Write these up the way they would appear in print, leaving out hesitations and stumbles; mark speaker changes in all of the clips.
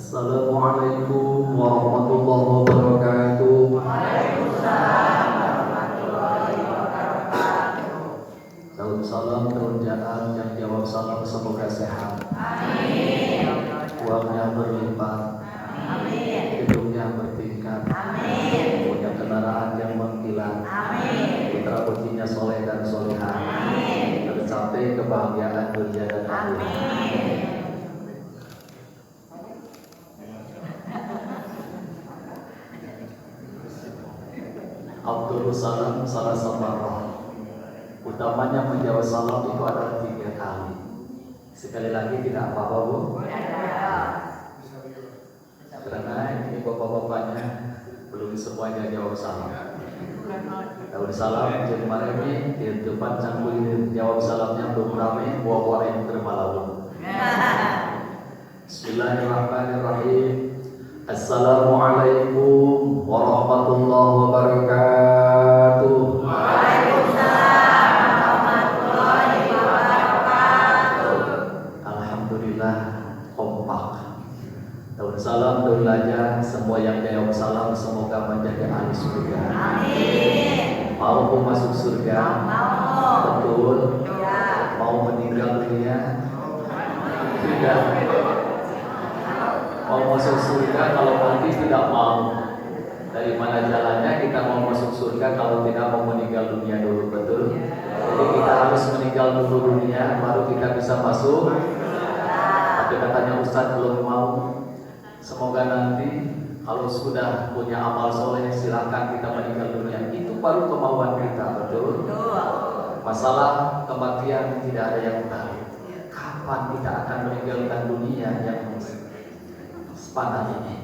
Speaker 1: Assalamualaikum warahmatullahi wabarakatuh.
Speaker 2: Waalaikumsalam warahmatullahi wabarakatuh.
Speaker 1: Daun salam, daun jangan yang jawab salam semoga sehat.
Speaker 2: Amin.
Speaker 1: Uangnya berlimpah.
Speaker 2: Amin.
Speaker 1: Hidupnya bertingkat.
Speaker 2: Amin.
Speaker 1: Punya kendaraan yang mengkilat.
Speaker 2: Amin.
Speaker 1: Putra putrinya soleh dan solehah.
Speaker 2: Amin.
Speaker 1: Tercapai kebahagiaan dunia dan akhirat.
Speaker 2: Amin.
Speaker 1: Abdul salam salah samarah. Utamanya menjawab salam itu adalah 3 kali. Sekali lagi tidak apa-apa, Bu. Karena ini bapak-bapaknya belum semuanya jawab salam. Jawab salam jadi maremi di depan cangkul jawab salamnya belum ramai, buah-buah yang termalu. Bismillahirrahmanirrahim. Assalamualaikum warahmatullahi wabarakatuh.
Speaker 2: Waalaikumsalam warahmatullahi wabarakatuh.
Speaker 1: Alhamdulillah kompak. Daun salam, daun laja, semua yang jawab salam semoga menjadi ahli surga.
Speaker 2: Amin.
Speaker 1: Mau masuk surga?
Speaker 2: Mau.
Speaker 1: Betul.
Speaker 2: Ya.
Speaker 1: Mau meninggal dunia? Tidak. Mau masuk surga kalau nanti tidak mau. Dari mana jalannya kita mau masuk surga kalau tidak mau meninggal dunia dulu, betul? Jadi kita harus meninggal dulu dunia baru kita bisa masuk. Tapi katanya Ustadz belum mau. Semoga nanti kalau sudah punya amal soleh silakan kita meninggal dunia. Itu baru kemauan kita, betul? Masalah kematian tidak ada yang tahu. Kapan kita akan meninggalkan dunia yang sepadan ini?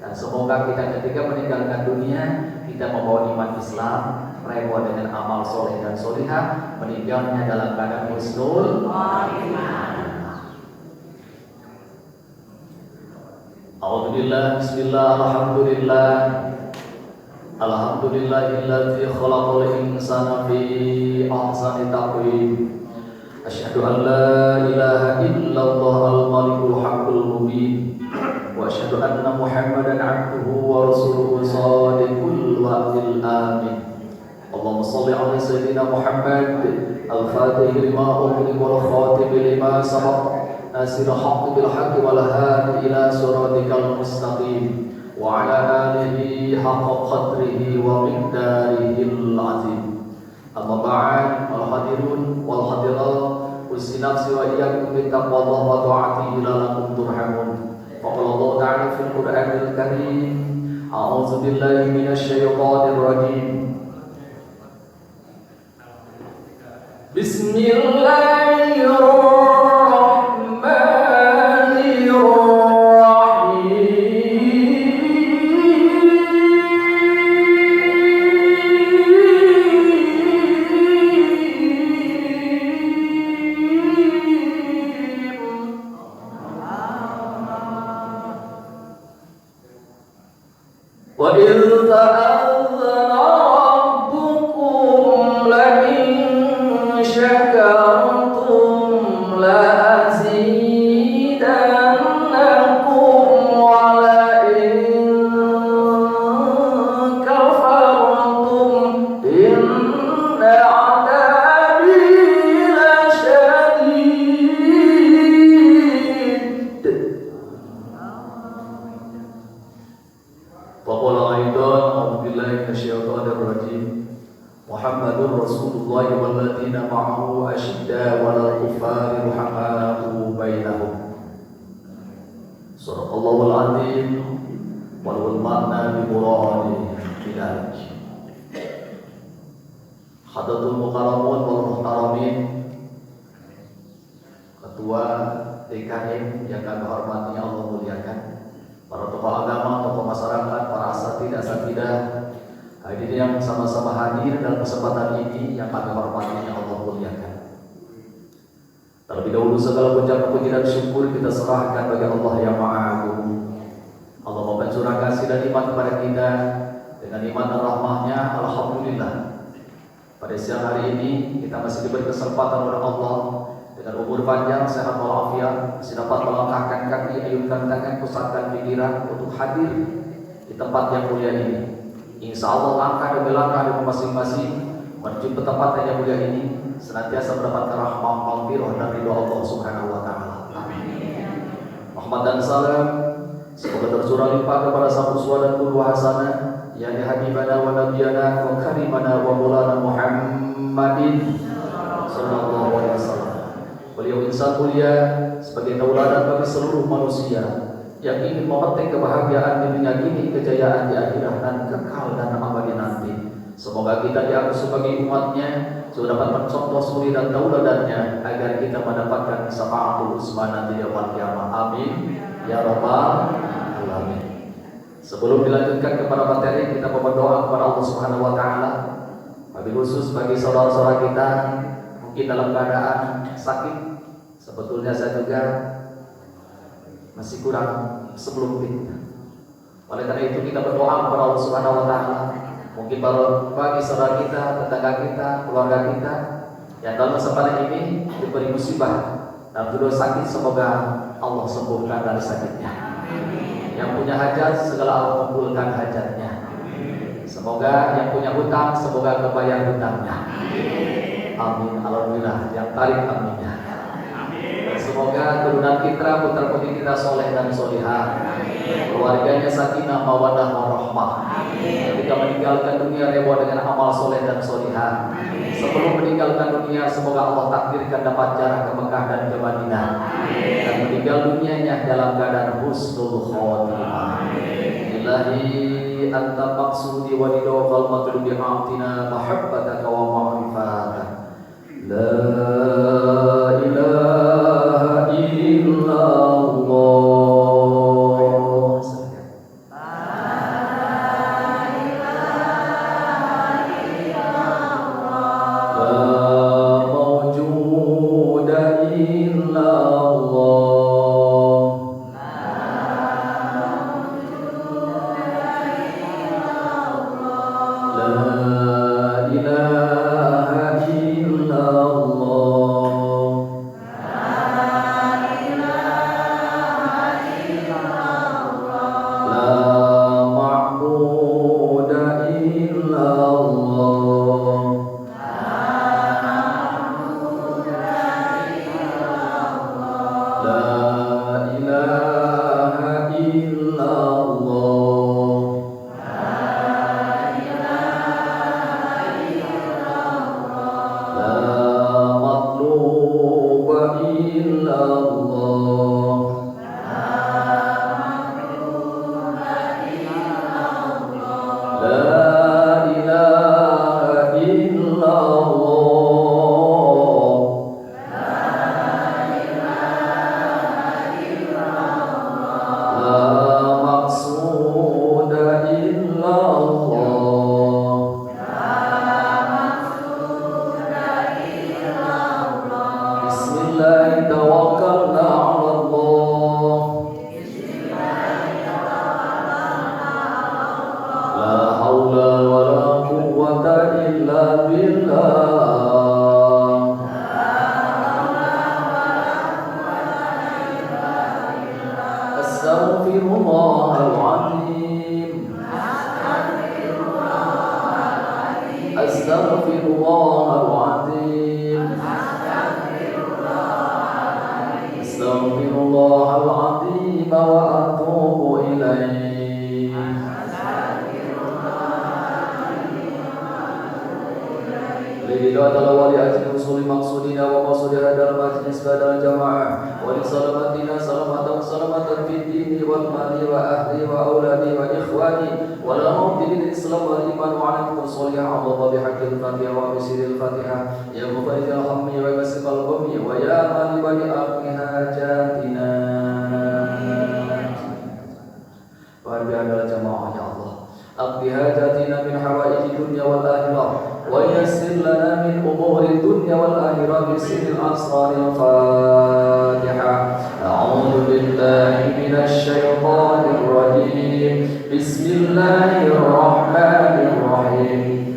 Speaker 1: Dan semoga kita ketika meninggalkan dunia kita membawa iman Islam, reward dengan amal soleh dan solihah, meninggalnya dalam keadaan husnul
Speaker 2: Iman.
Speaker 1: Alhamdulillah, bismillah, alhamdulillah. Alhamdulillahilladzi khalaqal insana fi ahsani taqwim. Asyhadu an la ilaha illallah al-malikul haqqul mubin. Wa asyhadu anna Muhammadan 'abduhu wa rasuluhu shadiqul wa'dil amin. Allahumma shalli 'ala sayyidina Muhammad al-fatih lima ughliqa wal khatim lima sabaq. ناصر الحق بالحق والهادي إلى صراطك المستقيم وعلى آله حق قدره ومقداره العظيم. أما بعد الحاضرون والحاضرات أوصي نفسي وإياكم بتقوى الله وطاعته لعلكم ترحمون. فقال الله تعالى في القرآن الكريم أعوذ بالله من الشيطان الرجيم. بسم الله وَإِذْ تَأَذَّنَ رَبُّكُمْ لَئِن شَكَرْتُمْ لَأَزِيدَنَّكُمْ وَلَئِن كَفَرْتُمْ إِنَّ عَذَابِي لَشَدِيدٌ. وقال أيضا أعوذ بالله من الشيطان الرجيم محمد رسول الله والذين معه أشداء على الكفار رحماء بينهم. صدق الله العظيم وله المعنى بمراد بذلك. Hadratul Mukarramun wal Muhtaramin, Ketua DKM yang kami hormati, Allah muliakan, para tokoh agama, tokoh masyarakat, para asatidah, hadirin yang sama-sama hadir dalam kesempatan ini yang kami hormati, yang Allah muliakan. Terlebih dahulu segala ucapan puji dan syukur kita serahkan bagi Allah yang Maha Agung. Allah memberikan curah kasih dan iman kepada kita dengan iman dan rahmahnya. Alhamdulillah, pada siang hari ini kita masih diberi kesempatan oleh Allah dengan umur panjang, sehat walafiat, masih dapat melangkahkan kaki, ayunkan tangan, pusatkan pikiran untuk hadir di tempat yang mulia ini. Insya Allah langkah demi langkah demi masing-masing menuju ke tempat yang mulia ini senantiasa mendapatkan rahmat, maghfirah dan ridha Allah Subhanahu wa taala. Amin. Rahmat dan salam semoga tercurah limpah kepada sang uswah dan qudwah hasanah yakni habibana wa nabiyana wa karimana wa maulana Muhammadin sallallahu alaihi wasallam. Beliau insan mulia sebagai tauladan bagi seluruh manusia yang ingin memetik kebahagiaan di dunia ini, kejayaan di akhirat dan kekal dan abadi nanti. Semoga kita dianggap sebagai umatnya sudah dapat mencontoh suri dan tauladannya agar kita mendapatkan syafaatul uzma nanti di yaumul kiamah. Amin ya rabbal alamin. Sebelum dilanjutkan kepada materi, kita berdoa kepada Allah Subhanahu wa taala. Wabil khusus bagi saudara-saudara kita mungkin dalam keadaan sakit. Sebetulnya saya juga masih kurang sebelum fit. Oleh karena itu kita berdoa kepada Allah Subhanahu wa taala. Mungkin baru bagi saudara kita, tetangga kita, keluarga kita yang dalam kesempatan ini diberi musibah dan beliau sakit, semoga Allah sembuhkan dari sakitnya. Yang punya hajat segala Allah kabulkan hajatnya. Semoga yang punya hutang semoga kebayar hutangnya. Amin. Alhamdulillah. Yang tarik aminnya. Dan semoga keturunan kita, putra putri kita soleh dan solihah. Keluarganya sakinah mawaddah warahmah. Ketika meninggalkan dunia rewah dengan amal soleh dan solihah. Sebelum meninggalkan dunia semoga Allah takdirkan dapat jarak ke Mekah dan ke Madinah. Dan meninggal dunianya dalam keadaan husnul khotimah. Ilahi anta maqsudi wa ridhal matlubi a'tina mahabbataka wa ma'rifataka. La ilaha illallah.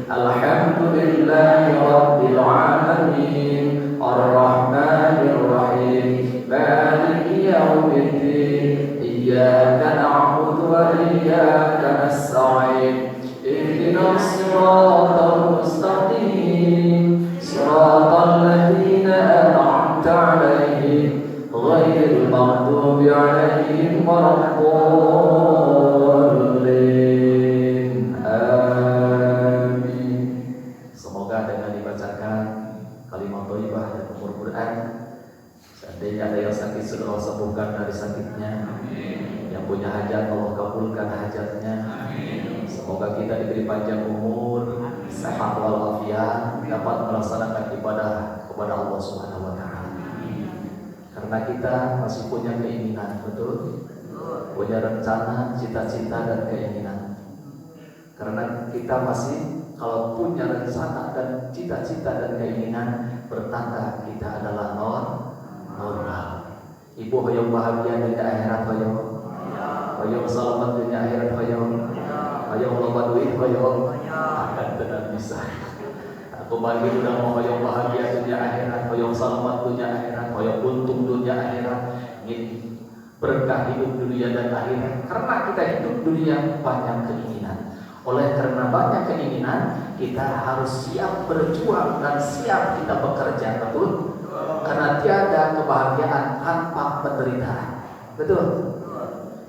Speaker 3: Alhamdulillahi Rabbil Alamin Ar-Rahmanir
Speaker 1: يوم الدين إياك نعبد وإياك نستعين اهدنا الصراط المستقيم صراط الذين أنعمت عليهم غير المغضوب عليهم ولا الضالين. Amin. Semoga dengan dibacakan kalimat thayyibah dan umur Quran, seandainya ada yang sakit segera sembuhkan dari sakitnya. Yang punya hajat Allah kabulkan hajatnya. Semoga kita diberi panjang umur, sehat walafiat, dapat melaksanakan ibadah kepada Allah Subhanahu wa taala. Karena kita masih punya keinginan, betul? Punya rencana, cita-cita dan keinginan. Karena kita masih kalau punya rencana dan cita-cita dan keinginan, bertanda kita adalah normal. Ibu hoyong bahagia dunia akhirat hoyong. Hoyong selamat dunia akhirat hoyong. Hoyong loba duit hoyong. Akan tidak bisa. Aku bagi udah mau hoyong bahagia dunia akhirat, hoyong selamat dunia akhirat, hoyong untung dunia akhirat, ingin berkah hidup dunia dan akhirat. Karena kita hidup dunia banyak keinginan. Oleh karena banyak keinginan, kita harus siap berjuang dan siap kita bekerja, betul? Karena tiada kebahagiaan tanpa penderitaan, betul?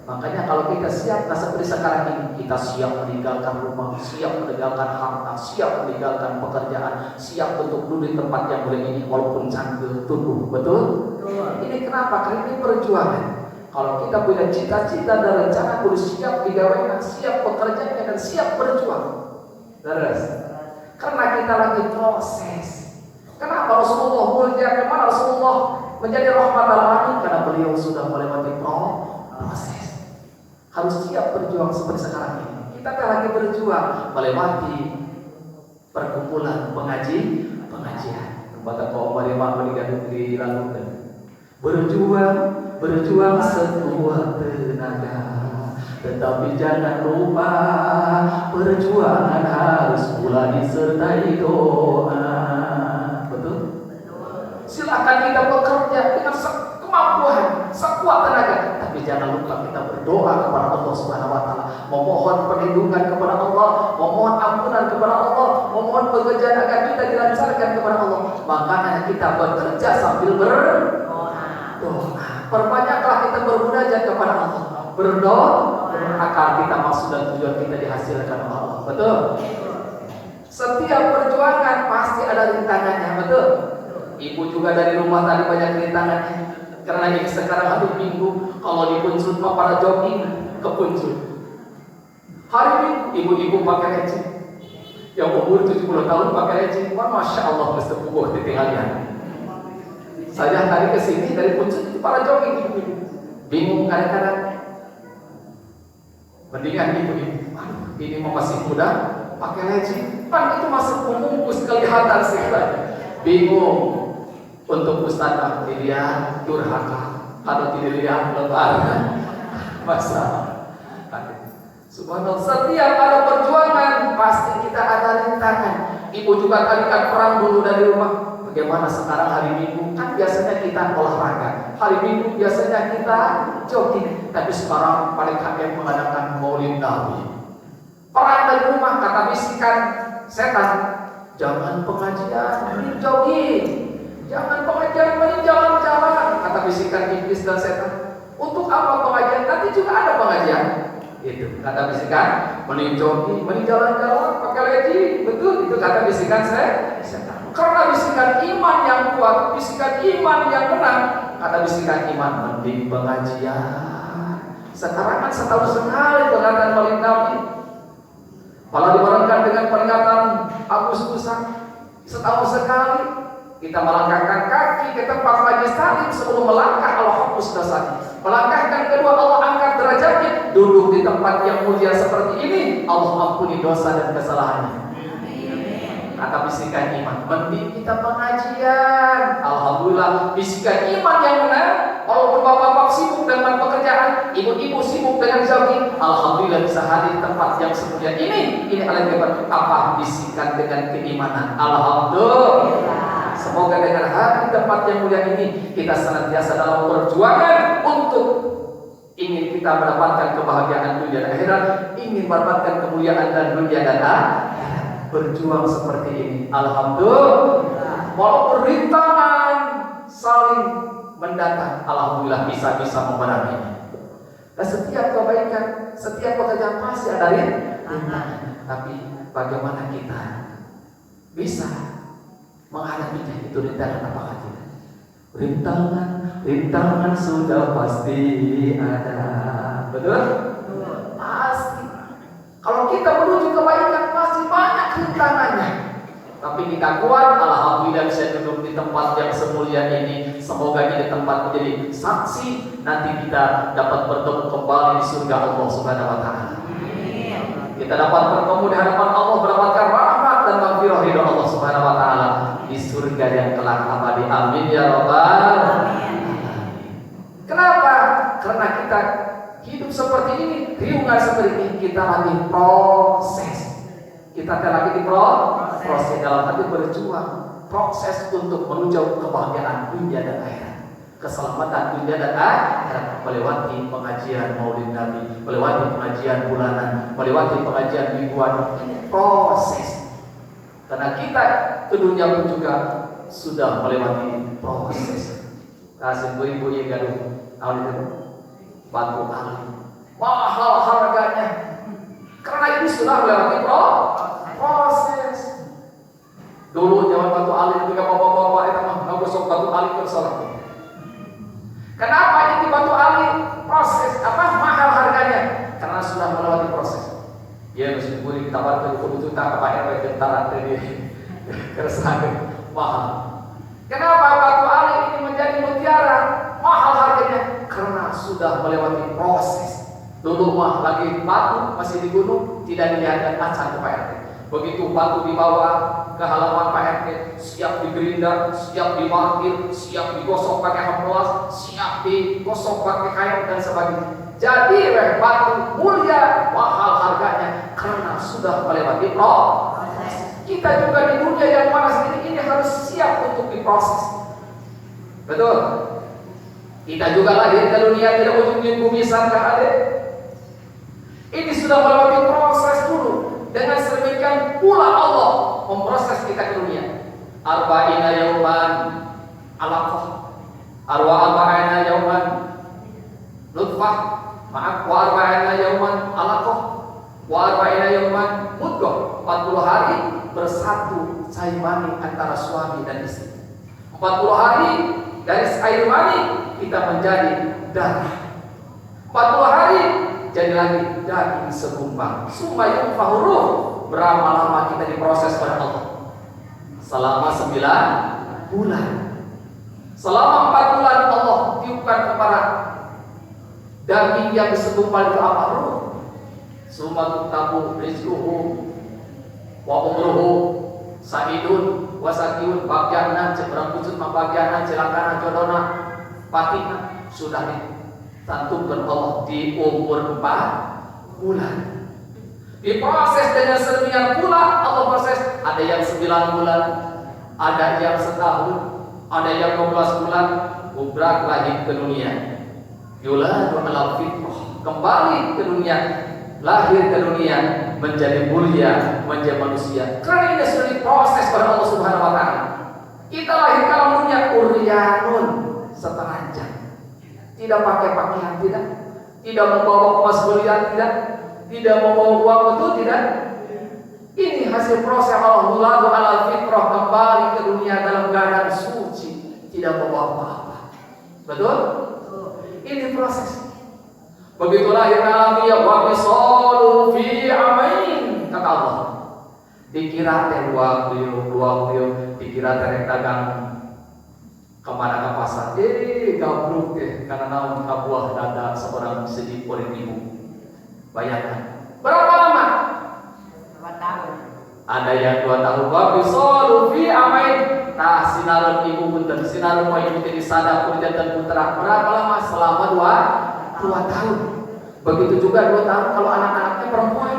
Speaker 1: Makanya kalau kita siap, nah seperti sekarang ini, kita siap meninggalkan rumah, siap meninggalkan harta, siap meninggalkan pekerjaan, siap untuk duduk di tempat yang boleh ini, walaupun canggih tubuh, betul? Ini kenapa? Karena ini perjuangan. Kalau kita punya cita-cita dan rencana, kudu siap digawaikan, siap bekerjanya dan siap berjuang. Terus, karena kita lagi proses. Kenapa Rasulullah mulia? Kemana Rasulullah menjadi rahmat alamin? Karena beliau sudah melewati proses. Harus siap berjuang seperti sekarang ini. Kita lagi berjuang melewati perkumpulan pengajian. Kata kaum Maria dilakukan. Berjuang sekuat tenaga, tetapi jangan lupa perjuangan harus pula disertai doa. Betul? Silakan kita bekerja dengan kemampuan, sekuat tenaga, tapi jangan lupa kita berdoa kepada Allah Subhanahu wa taala, memohon perlindungan kepada Allah, memohon ampunan kepada Allah, memohon pekerjaan agar kita dilancarkan kepada Allah. Makanya kita bekerja sambil berdoa. Perbanyaklah kita bermunajat kepada Allah, berdoa agar kita maksud dan tujuan kita dihasilkan oleh Allah. Betul? Setiap perjuangan pasti ada rintangannya, betul? Ibu juga dari rumah tadi banyak rintangannya. Karena ini sekarang hari Minggu, kalau di Puncut mah pada jogging ke Puncut. Hari Minggu ibu-ibu pakai receh. Yang umur 70 tahun pakai receh. Wah, masya Allah, mesti puguh di tinggalnya. Saya tadi ke sini dari Puncut itu pada jogging ibu-ibu. Bingung kadang-kadang. Mendingan ibu-ibu, ini mau masih muda, pakai receh. Pan itu masih membungkus kelihatan sih. Bingung. Untuk Ustaz dilihat durhaka atau dilihat lebar masalah. Subhanallah, setiap ada perjuangan pasti kita ada rintangan. Ibu juga tadi kan perang dulu dari rumah. Bagaimana sekarang hari Minggu? Kan biasanya kita olahraga. Hari Minggu biasanya kita jogging. Tapi sekarang paling KM mengadakan Maulid Nabi. Perang dari rumah, kata bisikan setan, jangan pengajian, mending jogging. Jangan pengajian, mending jalan-jalan, kata bisikan iblis dan setan. Untuk apa pengajian? Nanti juga ada pengajian. Itu kata bisikan, mending jogging, mending jalan-jalan, pakai leci. Betul, itu kata bisikan setan. Karena bisikan iman yang kuat, bisikan iman yang menang, kata bisikan iman, mending pengajian. Sekarang kan setahun sekali peringatan Maulid Nabi. Kalau dibarengkan dengan peringatan Agustusan, setahun sekali. Kita melangkahkan kaki ke tempat majlis taklim sebelum melangkah Allah hapus dosanya. Melangkahkan kedua Allah angkat derajatnya. Duduk di tempat yang mulia seperti ini, Allah ampuni dosa dan kesalahannya. Kata bisikan iman, mending kita pengajian. Alhamdulillah, bisikan iman yang benar. Walaupun bapak-bapak sibuk dengan pekerjaan, ibu-ibu sibuk dengan jogging, alhamdulillah bisa hadir di tempat yang semulia ini. Ini adalah apa? Bisikan dengan keimanan. Alhamdulillah. Semoga dengan hari tempat yang mulia ini kita senantiasa dalam perjuangan untuk ingin kita mendapatkan kebahagiaan dunia dan akhirat, ingin mendapatkan kemuliaan dan dunia dan akhirat. Berjuang seperti ini, alhamdulillah. Walaupun rintangan saling mendatang, alhamdulillah bisa memeranginya. Dan setiap kebaikan, setiap pekerjaan pasti ada rintangan. Tapi bagaimana kita bisa menghadapinya? Itu rintangan apakah tidak? Rintangan sudah pasti ada. Betul? Pasti. Kalau kita menuju kebaikan pasti banyak rintangannya. Tapi kita kuat, alhamdulillah bisa duduk di tempat yang semulia ini. Semoga ini tempat menjadi saksi nanti kita dapat bertemu kembali di surga Allah Subhanahu wa taala. Kita dapat bertemu di hadapan Allah, mendapatkan rahmat dan maghfirah ridha Allah Subhanahu wa taala di surga yang kelak abadi. Amin ya rabbal alamin. Kenapa? Karena kita hidup seperti ini, riungan seperti ini, kita lagi proses. Kita lagi di proses dalam arti berjuang, proses untuk menuju kebahagiaan dunia dan akhirat, keselamatan dunia dan akhirat, melewati pengajian Maulid Nabi, melewati pengajian bulanan, melewati pengajian mingguan. Ini proses. Karena kita ke dunia pun juga sudah melewati proses. Kasih ibu-ibu yang gaduh, tahun itu batu alit, mahal harganya. Karena ini sudah melewati proses. Dulu zaman batu alit ketika bapak-bapak itu mah nggak gosok batu alit ke sholat. Kenapa ini batu alit proses mahal harganya? Karena sudah melewati proses. Ya meskipun kita baru itu tak apa RW tentara tadi keresahan mahal. Kenapa batu alit ini menjadi mutiara mahal harganya? Karena sudah melewati proses. Dulu mah lagi batu masih di gunung, tidak dilihat acan ke Pak RT. Begitu batu dibawa ke halaman Pak RT, siap digerinda, siap dimarkir, siap digosok pakai amplas, siap digosok pakai kain dan sebagainya. Jadi batu mulia mahal harganya karena sudah melewati proses. Kita juga di dunia yang panas ini harus siap untuk diproses. Betul? Kita juga lahir ke dunia tidak ujung-ujung kumisan ke adik. Ini sudah melewati proses dulu. Dengan sedemikian pula Allah memproses kita ke dunia. Arba'ina yauman alaqah, arba'ina yauman nutfah, wa arba'ina yauman alaqah, wa arba'ina yauman mudghah. 40 hari bersatu cair mani antara suami dan istri. 40 hari dari air mani kita menjadi darah. 40 hari jadi lagi daging segumpal. Summa yunfahuruh. Berapa lama kita diproses oleh Allah? Selama 9 bulan. Selama 4 bulan Allah tiupkan kepada daging yang segumpal itu apa? Ruh. Summa tuktabu rizquhu wa umruhu sa'idun wa sakiyun bagianan cebrang kusut bagianan celakana jodona patina sudah ditantukan Allah di umur 4 bulan. Diproses dengan sedemikian pula Allah proses. Ada yang 9 bulan, ada yang setahun, ada yang 12 bulan. Ubrak lahir ke dunia. Yuladu ala fitrah, kembali ke dunia, lahir ke dunia, menjadi mulia, menjadi manusia. Karena ini sudah diproses oleh Allah Subhanahu wa taala. Kita lahir ke alam dunia uryanun, setelanjang. Tidak pakai pakaian, tidak membawa emas berlian, tidak membawa uang, betul tidak? Ini hasil proses Allah. Yuladu ala fitrah, kembali ke dunia dalam keadaan suci, tidak membawa apa-apa. Betul? Ini proses. Begitu lahir alamiah wa bisalu fi amain, kata Allah. Dikira teh dua beliau dikira teh dagang kemana ke pasar. Gabruk teh karena naon buah dada seorang sedih ribu. Bayangkan. Berapa lama?
Speaker 2: 2 tahun.
Speaker 1: Ada yang 2 tahun. Wa bisalu fi amain. Nah, sinaran ibu punten, sinaran mau ibu jadi sadar kurja dan putra. Berapa lama? Selama 2 tahun. Begitu juga 2 tahun kalau anak-anaknya perempuan.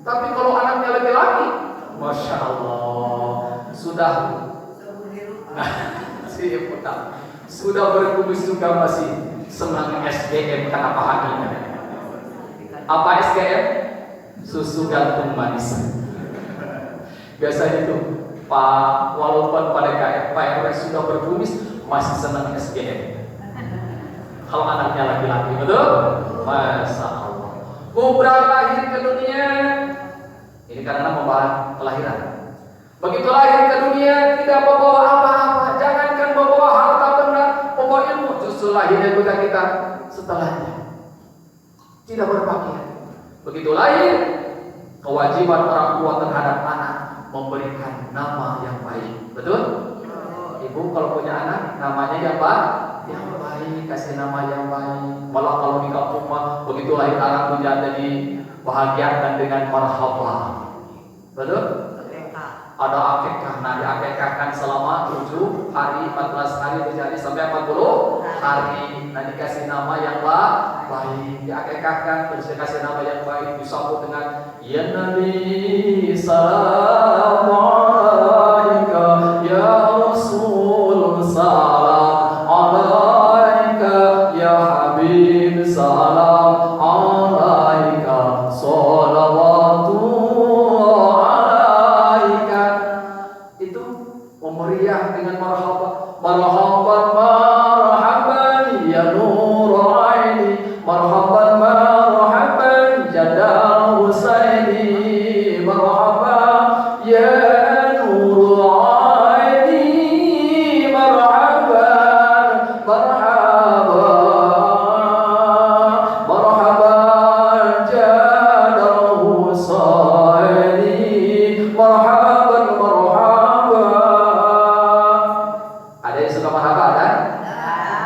Speaker 1: Tapi kalau anaknya laki-laki, masya Allah, sudah Si Putak sudah berkumis juga masih senang SGM kata Pak Hakim. Apa SGM? Susu gantung manis. Biasanya itu Pak, walaupun pada Pak RW sudah berkumis masih senang SGM. Kalau anaknya laki-laki, betul? Masya Allah. Kubra lahir ke dunia. Ini karena membahas kelahiran. Begitu lahir ke dunia tidak membawa apa-apa. Jangankan membawa harta benda, membawa ilmu. Justru lahirnya juga kita setelahnya tidak berpakaian. Begitu lahir, kewajiban orang tua terhadap anak memberikan nama yang baik. Betul? Ibu kalau punya anak namanya yang baik, kasih nama yang baik. Malah kalau di kampung mah begitu lahir anak menjadi dibahagiakan dengan marhaba. Betul? Ada akikah, nah diakikahkan selama 7 hari, 14 hari terjadi sampai 40 hari. Nah dikasih nama yang baik, diakikahkan, terus dikasih nama yang baik, disambut dengan ya Nabi salam alaika, ya Rasul salam alaika, ya Habib salam alaika, salawatu meriah dengan marhaban, marhaban, marhaban ya nur aini, marhaban, marhaban jadal husaini, marhaban ya nur aini, marhaban, marhaban, marhaban jadal husaini, marhaban,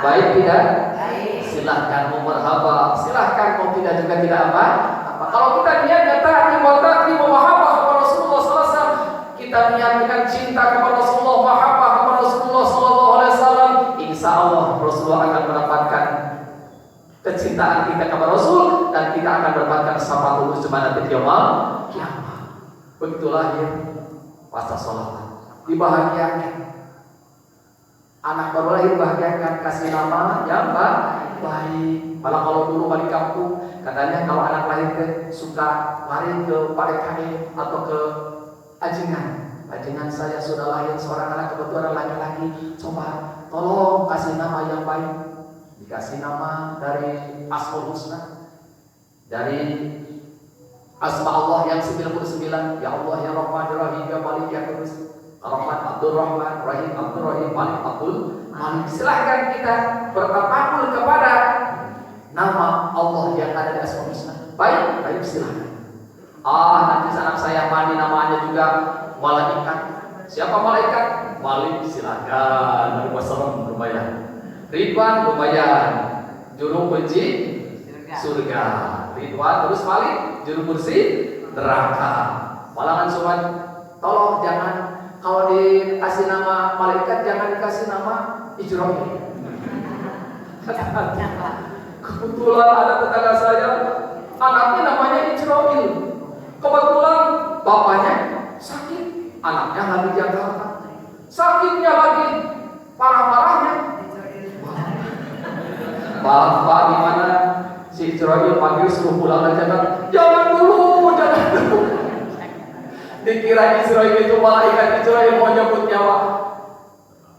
Speaker 1: baik tidak? Silahkan mau merhaba, silahkan mau tidak juga tidak apa. Kalau kita niatnya ta'lim wa ta'lim wa mahabbah kepada Rasulullah sallallahu alaihi wasallam, kita niat dengan cinta kepada Rasulullah, mahabbah kepada Rasulullah sallallahu alaihi wasallam, insyaallah Rasulullah akan mendapatkan kecintaan kita kepada Rasul dan kita akan mendapatkan syafaat lulus pada yaumul kiamat. Begitu lahir, pasca sholawat, dibahagiakan. Anak baru lahir bahagiakan, kasih nama yang baik. Malah kalau dulu di kampung katanya kalau anak lahir suka lari ke PDKI atau ke Ajingan. Ajingan saya sudah lahir seorang anak kebetulan laki-laki. Coba tolong kasih nama yang baik. Dikasih nama dari Asmaul Husna, dari asma Allah yang 99. Ya Allah ya Rahman ya Rahim ya Malik ya Qudus, Rahman Abdul Rahman, Rahim Abdul Rahim, Malik Abdul Malik. Silahkan kita bertawakal kepada nama Allah yang ada di Asmaul Husna. Baik, baik silahkan. Nanti anak saya mandi namanya juga malaikat. Siapa malaikat? Malik silahkan. Wasallam lumayan. Ridwan lumayan. Juru kunci surga. Ridwan terus Malik juru kursi neraka. Malangan sobat, tolong jangan kalau dikasih nama malaikat jangan dikasih nama Ijrail. Kebetulan ada tetangga saya, anaknya namanya Ijrail. Kebetulan bapaknya sakit, anaknya lagi Jakarta. Sakitnya lagi parah-parahnya. Bapak gimana? Si Ijrail panggil suruh pulang ke Jakarta. Jangan dulu, jangan dulu. Dikira Israel itu malaikat Israel mau nyebut nyawa.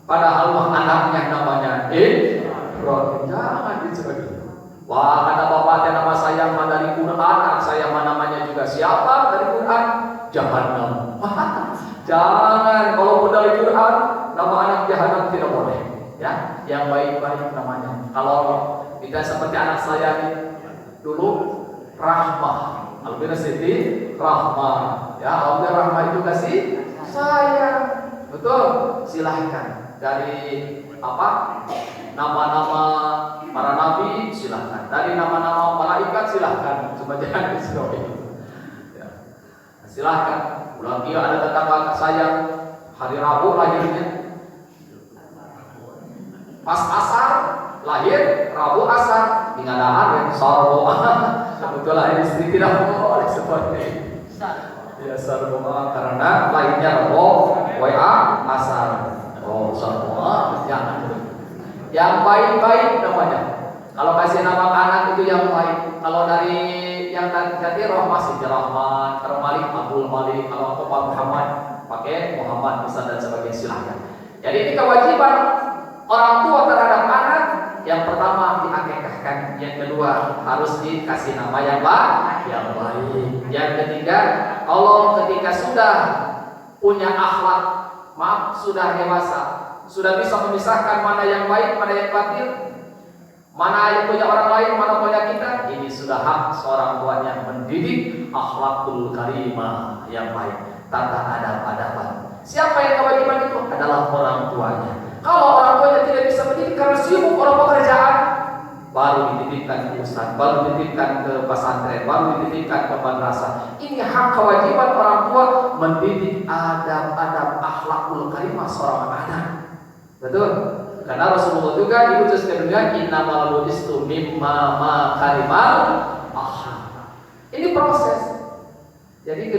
Speaker 1: Padahal mah anaknya namanya Ibrahim. Jangan Israel. Wah, kata bapaknya nama saya mah dari Quran, anak saya mah namanya juga siapa dari Quran? Jahannam. Jangan, kalau dari Quran nama anak Jahannam tidak boleh. Ya, yang baik-baik namanya. Kalau tidak seperti anak saya dulu Rahmah. Alhamdulillah Siti Rahmah. Ya, Alhamdulillah Rahmah itu kasih sayang. Betul. Silahkan dari apa? Nama-nama para nabi silahkan. Dari nama-nama malaikat silahkan. Cuma jangan Israel. Ya. Silahkan. Ulang dia ada tetangga saya hari Rabu lahirnya. Pas asar lahir, Rabu asar tinggal sarbo. Kebetulan istri tidak boleh seperti ya sarbo karena lahirnya Rabu WA asar. Oh, semua jangan. Yang baik-baik namanya. Kalau kasih nama anak itu yang baik. Kalau dari yang tadi Rahmat Siti Rahmat, kalau Malik Abdul Malik, kalau Pak Muhammad pakai Muhammad misalnya dan sebagainya silahkan. Jadi ini kewajiban orang tua terhadap anak. Yang pertama diakekahkan, yang kedua harus dikasih nama yang baik. Yang ketiga, Allah ketika sudah punya akhlak, maaf sudah dewasa, sudah bisa memisahkan mana yang baik, mana yang batil, mana yang punya orang lain, mana punya kita. Ini sudah hak seorang tuanya mendidik akhlakul karimah yang baik, tata adab-adaban. Siapa yang kewajiban itu? Adalah orang tuanya. Kalau orang tuanya tidak bisa mendidik karena sibuk orang pekerjaan, baru dititipkan ke ustaz, baru dititipkan ke pesantren, baru dititipkan ke madrasah. Ini hak kewajiban orang tua mendidik adab-adab akhlakul karimah seorang anak. Betul? Karena Rasulullah juga diutuskan dengan innamal bu'istu mimma makarimal akhlak. Ini proses. Jadi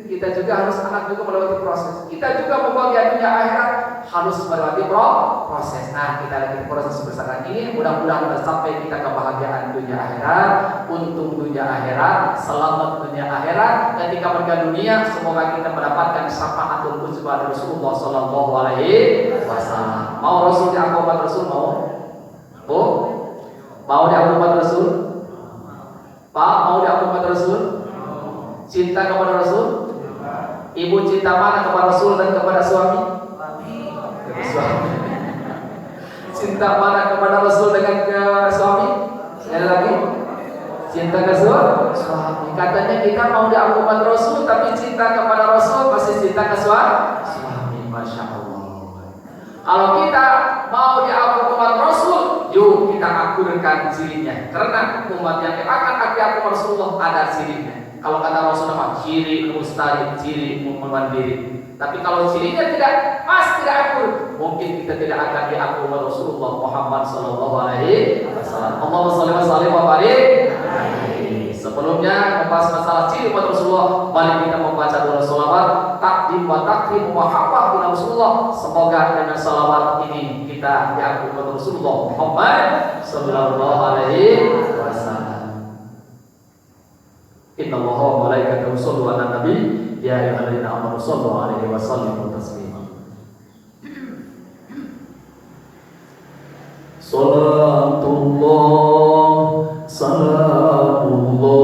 Speaker 1: kita juga harus anak juga melewati proses. Kita juga membawa dunia akhirat harus melewati proses. Nah, kita lagi proses bersama ini. Mudah-mudahan tercapai kita kebahagiaan dunia akhirat, untung dunia akhirat, selamat dunia akhirat. Ketika meninggal dunia, semoga kita mendapatkan syafaatul uzma dari Rasulullah Sallallahu Alaihi Wasallam. Mau Rasul diangkat Rasul mau? Bu? Mau diangkat Rasul? Pak, mau diangkat Rasul? Cinta kepada Rasul? Ibu cinta mana kepada Rasul dan kepada suami? Suami. Cinta mana kepada Rasul dengan ke suami? Sekali lagi. Cinta ke suami. Katanya kita mau diangkat Rasul, tapi cinta kepada Rasul pasti cinta ke suami. Masya Allah. Kalau kita mau diangkat Rasul, yuk kita akurkan cirinya. Karena umat yang akan diangkat Rasulullah ada cirinya. Kalau kata Rasulullah, ciri mustahil, ciri mandiri. Tapi kalau cirinya tidak pas, tidak akur, mungkin kita tidak akan diakur oleh Rasulullah Muhammad Sallallahu Alaihi Wasallam. Allahumma sholli wa sallim wa barik. Sebelumnya membahas masalah ciri umat Rasulullah, mari kita membaca dua salawat, takdim wa takrim wa mahabbah kepada Rasulullah. Semoga dengan salawat ini kita diakur oleh Rasulullah Muhammad Sallallahu Alaihi Wasallam. Inna Allaha wa malaikatahu yusholluna 'alan nabi ya ayyuhalladzina amanu shollu 'alaihi wa sallimu taslima. Salatullah salamullah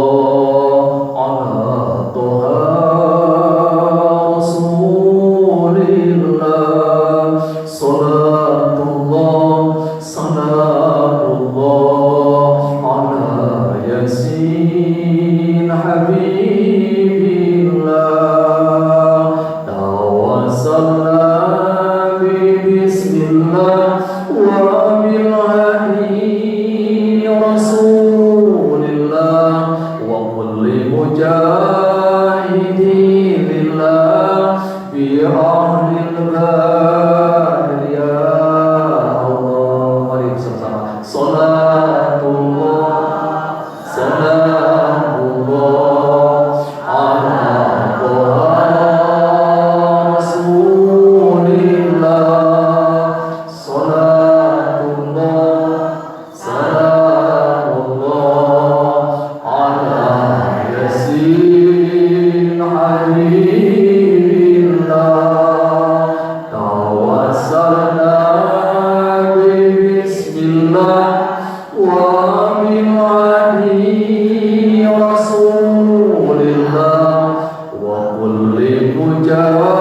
Speaker 1: ala toha rasulillah. Salatullah salamullah ala yasin habibillah. Tawassalna bismillah wa bil hadi rasulillah wa kulli mujahidin lillah bi ahlil bad ya Allah. Mari bersama-sama. Salatullah salamullah ala toha rasulillah. Salatullah salamullah ala yasin habibillah. Tawassalna bismillah wa bil hadi rasulillah wa kulli mujahidin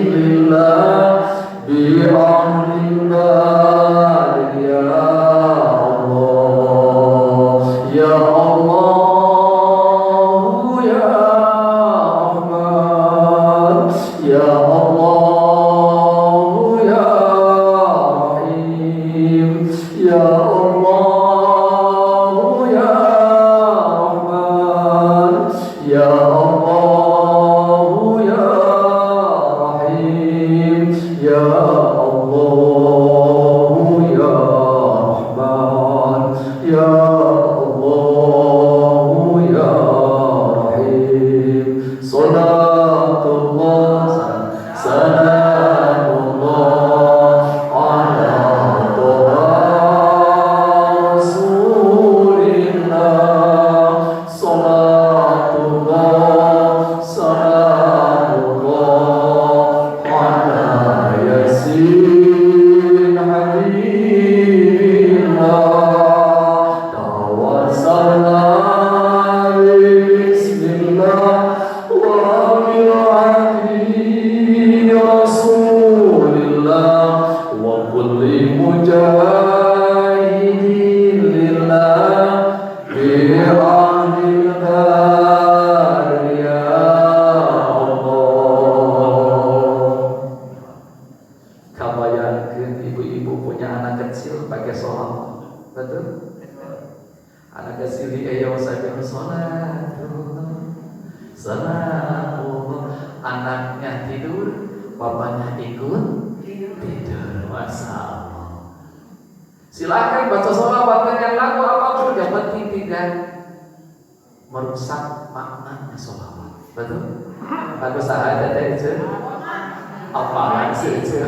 Speaker 1: lillah bi ahlil bad ya Allah. Ya Allah ya Rahman ya Allah ya Rahim ya Allah ya Rahman ya Allah ya Rahim ya Allah ya Rahman ya Allah ya Rahim. Salatullah salamullah Anak kecil ya saya sholat, anaknya tidur, bapaknya ikut tidur. Masya Allah. Silakan baca sholawat dengan lagu apapun, yang penting tidak merusak maknanya sholawat. Betul? Lagu sahadat aja, apalan saja.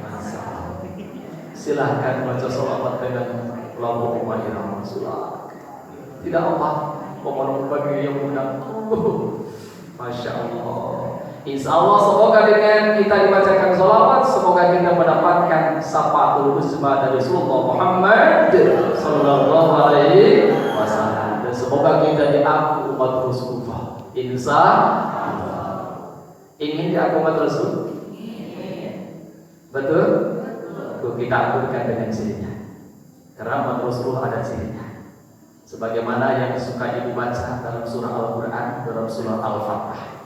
Speaker 1: Masya Allah. Silakan baca sholawat dengan lagu Umayyah Rasulullah. Tidak apa, komandan bagi yang muda. Masya Allah. Insya Allah semoga dengan kita dibacakan sholawat, semoga kita mendapatkan syafaat usma dari Rasulullah Muhammad Sallallahu Alaihi Wasallam, dan semoga kita diaku umat Rasulullah. Insya Allah. Ingin diaku umat Rasul? Betul? Tuh kita akurkan dengan sirinya. Karena umat Rasulullah ada cirinya. Sebagaimana yang suka ibu baca dalam surah Al-Quran, dalam surah Al-Fatihah.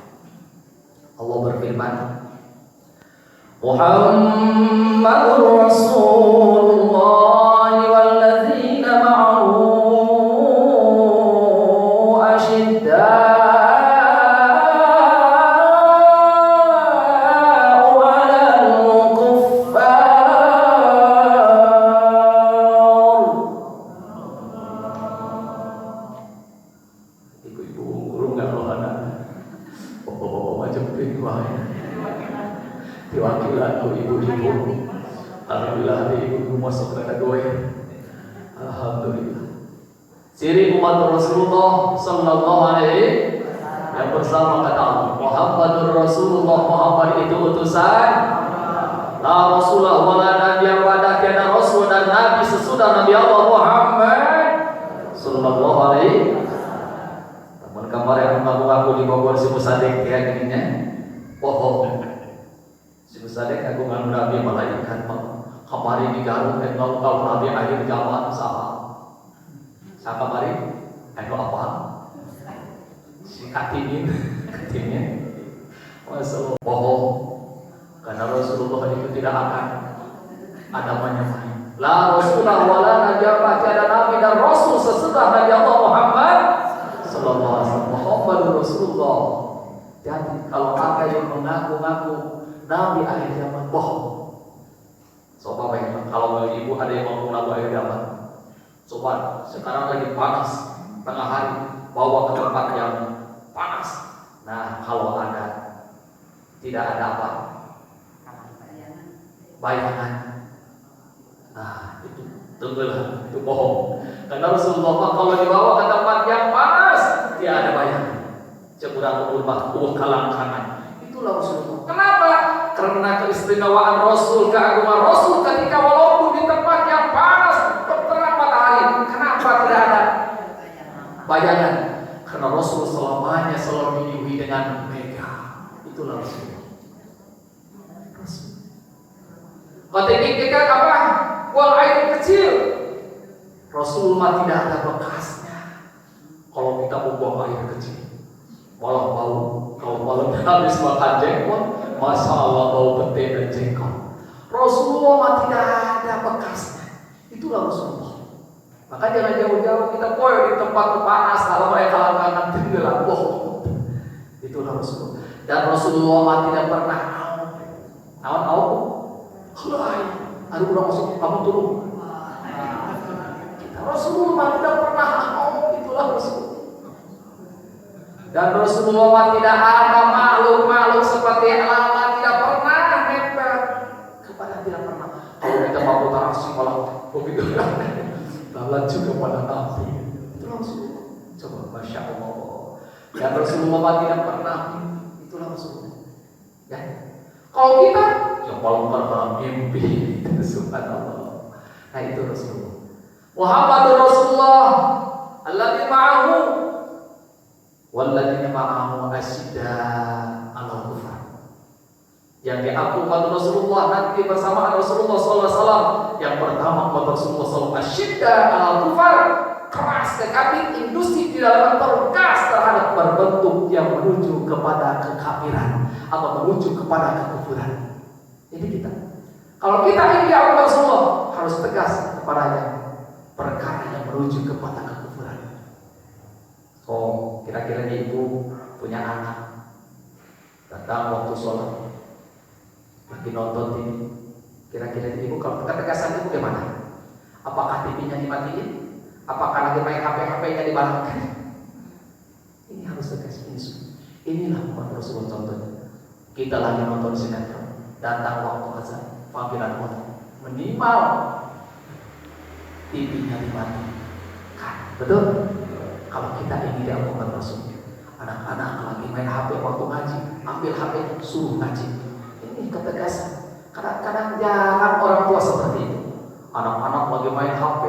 Speaker 1: Allah berfirman, Muhammadur Rasulullah walladzina ma'ahu asyidda'u 'alal kuffar. Ibu-ibu guru nggak rohana, bapak-bapak macam pribadi, diwakilan ibu-ibu. Alhamdulillah ibu-ibu masuk ke doa. Alhamdulillah. Ciri umat Rasulullah Sallallahu Alaihi yang bersama kata Allah, Muhammadur Rasulullah, Muhammad itu utusan. La Rasulullah wa la Nabi yang pada tiada Rasul dan Nabi sesudah Nabi Allah Muhammad Sallallahu Alaihi. Namun kemarin aku di Bogor si Musadek ya gininya, bohong. Si Musadek aku nganu Nabi malaikat kemarin di Garut dan kau Nabi akhir zaman sama. Kemarin aku apa? Si Katimin, Masalah bohong. Karena Rasulullah itu tidak akan ada main-main. La Rasulullah wala najabah, tiada Nabi dan Rasul sesudah Nabi Allah Muhammad Sallallahu Alaihi Wasallam. Muhammadur Rasulullah. Jadi kalau ada yang mengaku-ngaku Nabi akhir zaman, bohong. Coba bayangkan kalau ibu ada yang mengaku Nabi akhir zaman. Coba sekarang lagi panas tengah hari, bawa ke tempat yang panas. Nah kalau ada, tidak ada apa? Bayangan. Nah itu tenggelam, itu bohong. Karena Rasulullah kalau dibawa ke tempat yang panas, tidak ada bayangan. Cekurang rumah, kalang kanan. Itulah Rasulullah. Kenapa? Karena keistimewaan Rasul, keagungan Rasul ketika walaupun di tempat yang panas, terterang matahari, kenapa tidak ada bayangan? Karena Rasul selamanya selalu diiringi dengan mega. Itulah Rasul. Ketika apa? Buang air kecil, Rasulullah tidak ada bekasnya. Kalau kita mau buang air kecil, malah bau. Kalau malam habis makan jengkol, Masya Allah bau pete dan jengkol. Rasulullah tidak ada bekasnya. Itulah Rasulullah. Maka jangan jauh-jauh kita poyo di tempat panas, kalau kalang kanan tenggelam, bohong. Itulah Rasulullah. Dan Rasulullah tidak pernah naon. Hai, ada orang masuk kamu turun. Rasulullah tidak pernah itulah Rasulullah. Dan Rasulullah tidak ada makhluk seperti Allah, tidak pernah nempel kepada, tidak pernah. Kalau kita mau tarasi malah begitu lanjut kepada Nabi. Itulah Rasulullah. Coba Masya Allah. Dan Rasulullah tidak pernah, itulah Rasulullah. Ya. Kalau kita kalau karena mimpi, subhanallah. Nah itu Rasulullah. Muhammadur Rasulullah alladzi ma'ahu walladzina ma'ahu asyidda 'alal kufar. Yang diaku umat Rasulullah nanti bersama Rasulullah sallallahu alaihi wasallam. Yang pertama umat Rasulullah sallallahu alaihi wasallam asyidda 'alal kufar, keras tetapi industri di dalam tergas terhadap berbentuk yang menuju kepada kekafiran atau menuju kepada kekufuran. Jadi kita, kalau kita ingin diaku Rasulullah harus tegas kepadanya. perkara yang merujuk kepada kekufuran. Oh, kira-kira ibu punya anak, datang waktu sholat, lagi nonton TV. Kira-kira ibu kalau ketegasan ibu gimana? Apakah TV-nya dimatiin? Apakah lagi main HP-nya dibalangkan? Ini harus tegas. Inilah umat Rasulullah contohnya. Kita lagi nonton sinetron, datang waktu azan, panggilan Allah, minimal TV-nya dimatikan. Betul? Kalau kita ingin dia umat Rasul, anak-anak lagi main HP waktu ngaji, ambil HP suruh ngaji. Ini ketegasan. Kadang-kadang jarang orang tua seperti itu. Anak-anak lagi main HP,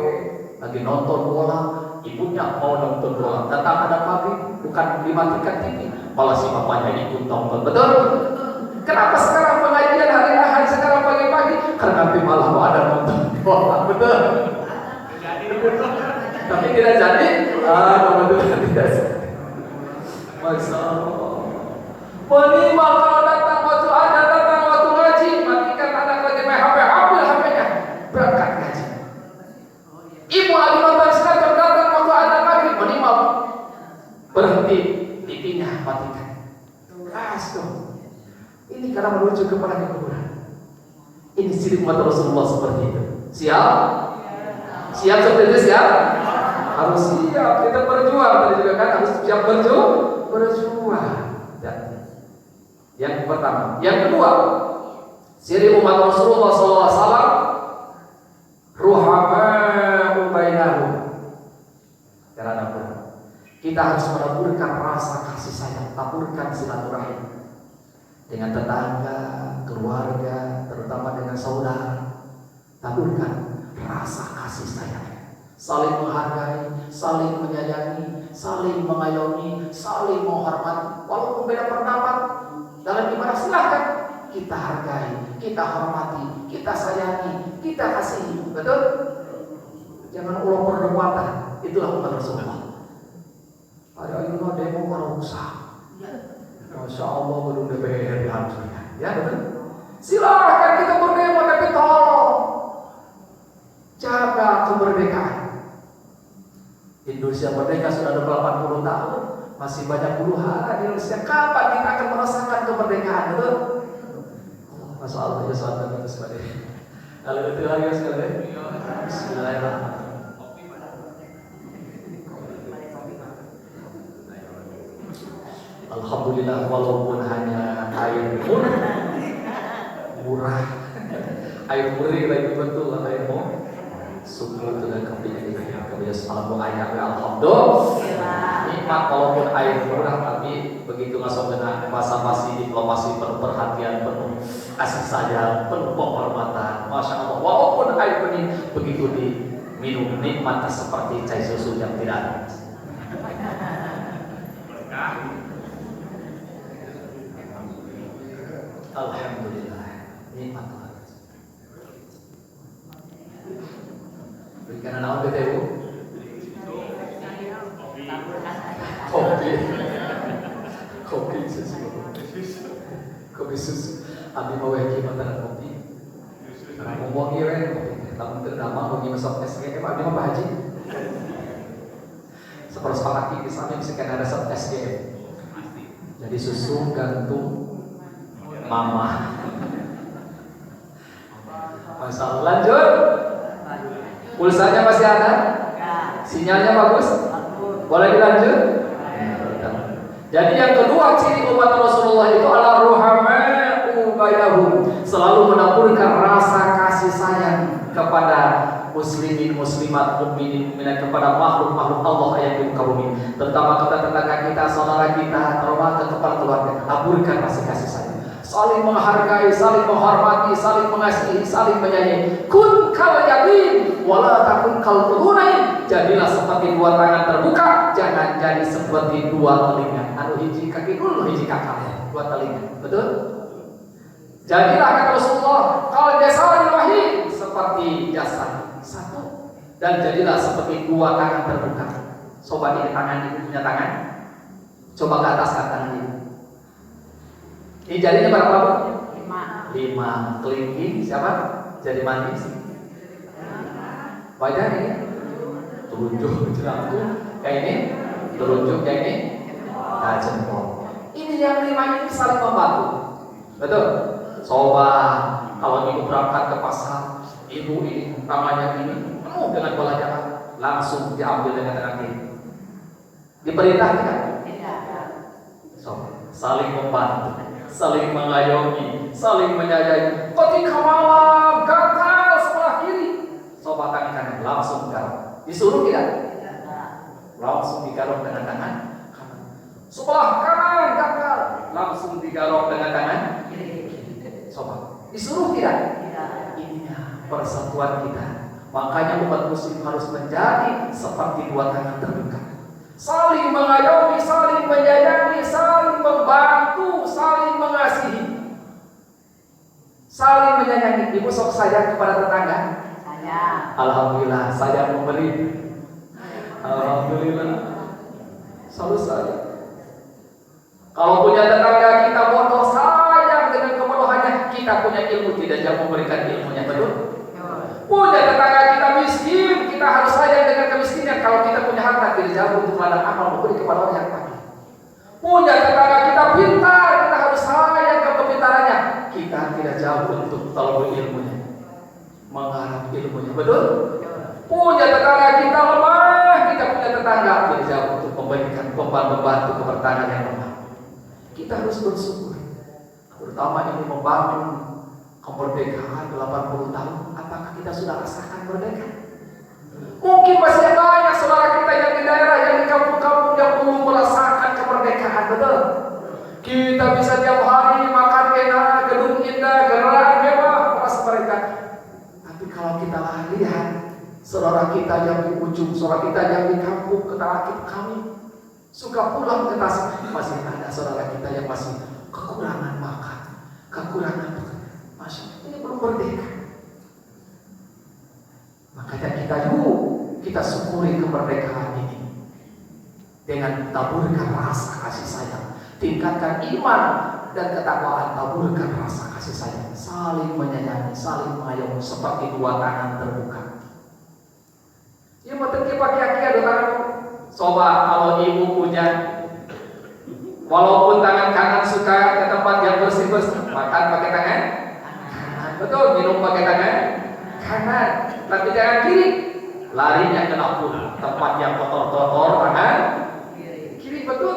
Speaker 1: lagi nonton bola, ibunya mau nonton bola. Datang anak maghrib, bukan dimatikan TV, malah si bapaknya ikut nonton. Betul? Kenapa sekarang pengajian hari Ahad sekarang pagi-pagi? Karena nanti malah mau ada nonton bola. Betul? Tapi tidak jadi. Betul tidak jadi. Masya Allah. Minimal kalau datang waktu ada, datang waktu ngaji, matikan anak lagi main HP, ambil HP-nya, berangkat ngaji. Ibu lagi nonton sinetron, datang waktu ada maghrib, minimal berhenti, TV-nya matikan. Keras dong. Ini karena merujuk kepada kekufuran. Ini ciri umat Rasulullah seperti itu. Siap? Siap seperti itu, siap? Harus siap, kita berjuang. Tadi juga kan harus siap berjuang. Yang pertama. Yang kedua, ciri umat Rasulullah SAW, ruhama'u bainahum. Kita harus menaburkan rasa kasih sayang, taburkan silaturahim dengan tetangga, keluarga, terutama dengan saudara. Taburkan rasa kasih sayang, saling menghargai, saling menyayangi, saling mengayomi, saling menghormati. Walaupun beda pendapat dalam ibadah, silahkan kita hargai, kita hormati, kita sayangi, kita kasihi. Betul? Jangan ulang perdebatan. Itulah umat Rasulullah. Ada yang demo orang usah. Masya Allah, belum DPR dihancurkan. Ya betul? Silahkan kita berdemo, tapi tolong jaga kemerdekaan. Indonesia merdeka sudah 80 tahun, masih banyak huru-hara di Indonesia. Kapan kita akan merasakan kemerdekaan? Betul? Masya Allah, ya sahabat dan sebagainya. Kalau itu lagi sekali. Bismillahirrahmanirrahim. Alhamdulillah, walaupun hanya air murah, air murni lagi betul air mau syukur dengan kebiasaan salamu ayat alhamdulillah. Nikmat walaupun air murah, tapi begitu masuk dengan masa-masa diplomasi penuh perhatian, penuh kasih sayang, penuh penghormatan. Masya Allah, walaupun air bening begitu diminum nikmatnya seperti cai susu yang tidak ada. Alhamdulillah, nikmat Tuhan. Berikan anak kita ibu. Kopi susu. Kopi susu. Abi mau yang makanan kopi. Ngomong kira kopi. Tamu ternama bagi masuk SGM. Abi mau Pak Haji. Sepersepakat di sana misalkan ada satu SGM. Jadi susu gantung mama. Masalah lanjut. Pulsanya masih ada? Sinyalnya bagus? Boleh dilanjut? Jadi yang kedua ciri umat Rasulullah itu adalah ruhama'u bainahum, selalu menaburkan rasa kasih sayang kepada muslimin, muslimat, mukminin, mukminat, kepada makhluk-makhluk Allah yang di muka bumi, terutama kepada tetangga kita, saudara kita, terutama kepada keluarga. Taburkan rasa kasih sayang, saling menghargai, saling menghormati, saling mengasihi, saling menyayangi. Kun kal yamin wala takun kal udhunain. Jadilah seperti dua tangan terbuka, jangan jadi seperti dua telinga. Anu hiji kaki dulu, hiji kakak, dua telinga. Betul? Jadilah kata Rasulullah, kalau jasad wahid seperti jasad satu, dan jadilah seperti dua tangan terbuka. Coba ini tangan, ibu punya tangan, coba ke atas tangan ini. Ini jadinya berapa? 5. Kelingking siapa? Jadi manis. Wajah ini telunjuk jempol kayak ini, telunjuk kayak ini, nah jempol. Ini yang lima ini saling membantu, betul? Coba kalau ibu berangkat ke pasar, ibu ini namanya ini penuh dengan bola jalan, langsung diambil dengan tangan kiri. Diperintah tidak?
Speaker 2: Tidak.
Speaker 1: So, saling membantu, saling mengayomi, saling menyayangi. Ketika malam gatal sebelah kiri, coba tangan kanan langsung garuk. Disuruh tidak? Langsung digaruk dengan tangan kanan. Sebelah kanan gatal, langsung digaruk dengan tangan kiri. Coba disuruh tidak? Ininya persatuan kita. Makanya umat muslim harus menjadi seperti dua tangan terbuka, saling mengayomi, saling menyayangi, saling membantu, saling mengasihi, saling menyayangi. Ibu sok sayang kepada tetangga?
Speaker 2: Saya.
Speaker 1: Alhamdulillah, saya memberi. Alhamdulillah, selalu sayang. Kalau punya tetangga kita bodoh, sayang dengan kebodohannya. Kita punya ilmu, tidak jauh memberikan ilmunya, betul? Punya tetangga kita miskin, kita harus sayang dengan kemiskinan. Kalau kita punya harta, tidak jauh untuk ladang amal memberi kepada orang yang fakir. Punya tetangga kita pintar, kita harus sayang ke kepintarannya. Kita tidak jauh untuk talabul ilmunya, mengharap ilmunya, betul? Punya tetangga kita lemah, kita punya tetangga tidak jauh untuk memberikan membantu ke tetangga yang lemah. Kita harus bersyukur, terutama ini membangun kemerdekaan 80 tahun. Apakah kita sudah rasakan merdeka? Mungkin masih banyak saudara kita yang di daerah, yang di kampung-kampung yang belum merasakan kemerdekaan, betul? Kita bisa tiap hari makan enak, gedung indah, kendaraan mewah, merasa mereka. Tapi kalau kita lihat saudara kita yang di ujung, saudara kita yang di kampung, tetangga kami suka pulang ke Tasik, masih ada saudara kita yang masih kekurangan makan, kekurangan pekerjaan. Masya, ini belum merdeka. Makanya kita syukuri kemerdekaan ini dengan taburkan rasa kasih sayang, tingkatkan iman dan ketakwaan, taburkan rasa kasih sayang, saling menyayangi, saling mengayomi seperti dua tangan terbuka. Ya betul kita pakai ada tangan. Coba kalau ibu punya, walaupun tangan kanan suka ke tempat yang bersih-bersih, makan pakai tangan. Betul, minum pakai tangan kanan, tapi jangan kiri. Larinya ke dapur, tempat yang kotor-kotor tangan kiri, betul.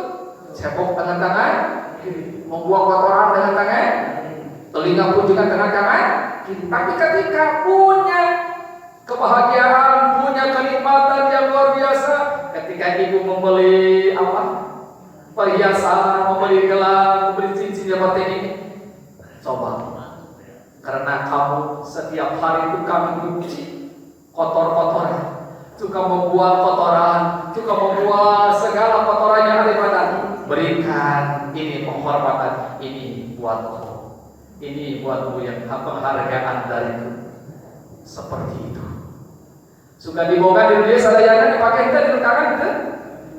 Speaker 1: Cebok dengan tangan kiri, membuang kotoran dengan tangan, telinga pun juga dengan tangan kiri. Tapi ketika punya kebahagiaan, punya kenikmatan yang luar biasa, ketika ibu membeli perhiasan, membeli gelang, membeli cincin seperti ini, coba. Karena kamu setiap hari itu kami cuci kotor-kotoran, juga membuang kotoran, juga membuang segala kotoran yang ada di badan. Berikan ini penghormatan, ini buatku, ini buatmu yang penghargaan dariku. Seperti itu. Suka dibawa di dunia sadayana dipakai di tangan itu.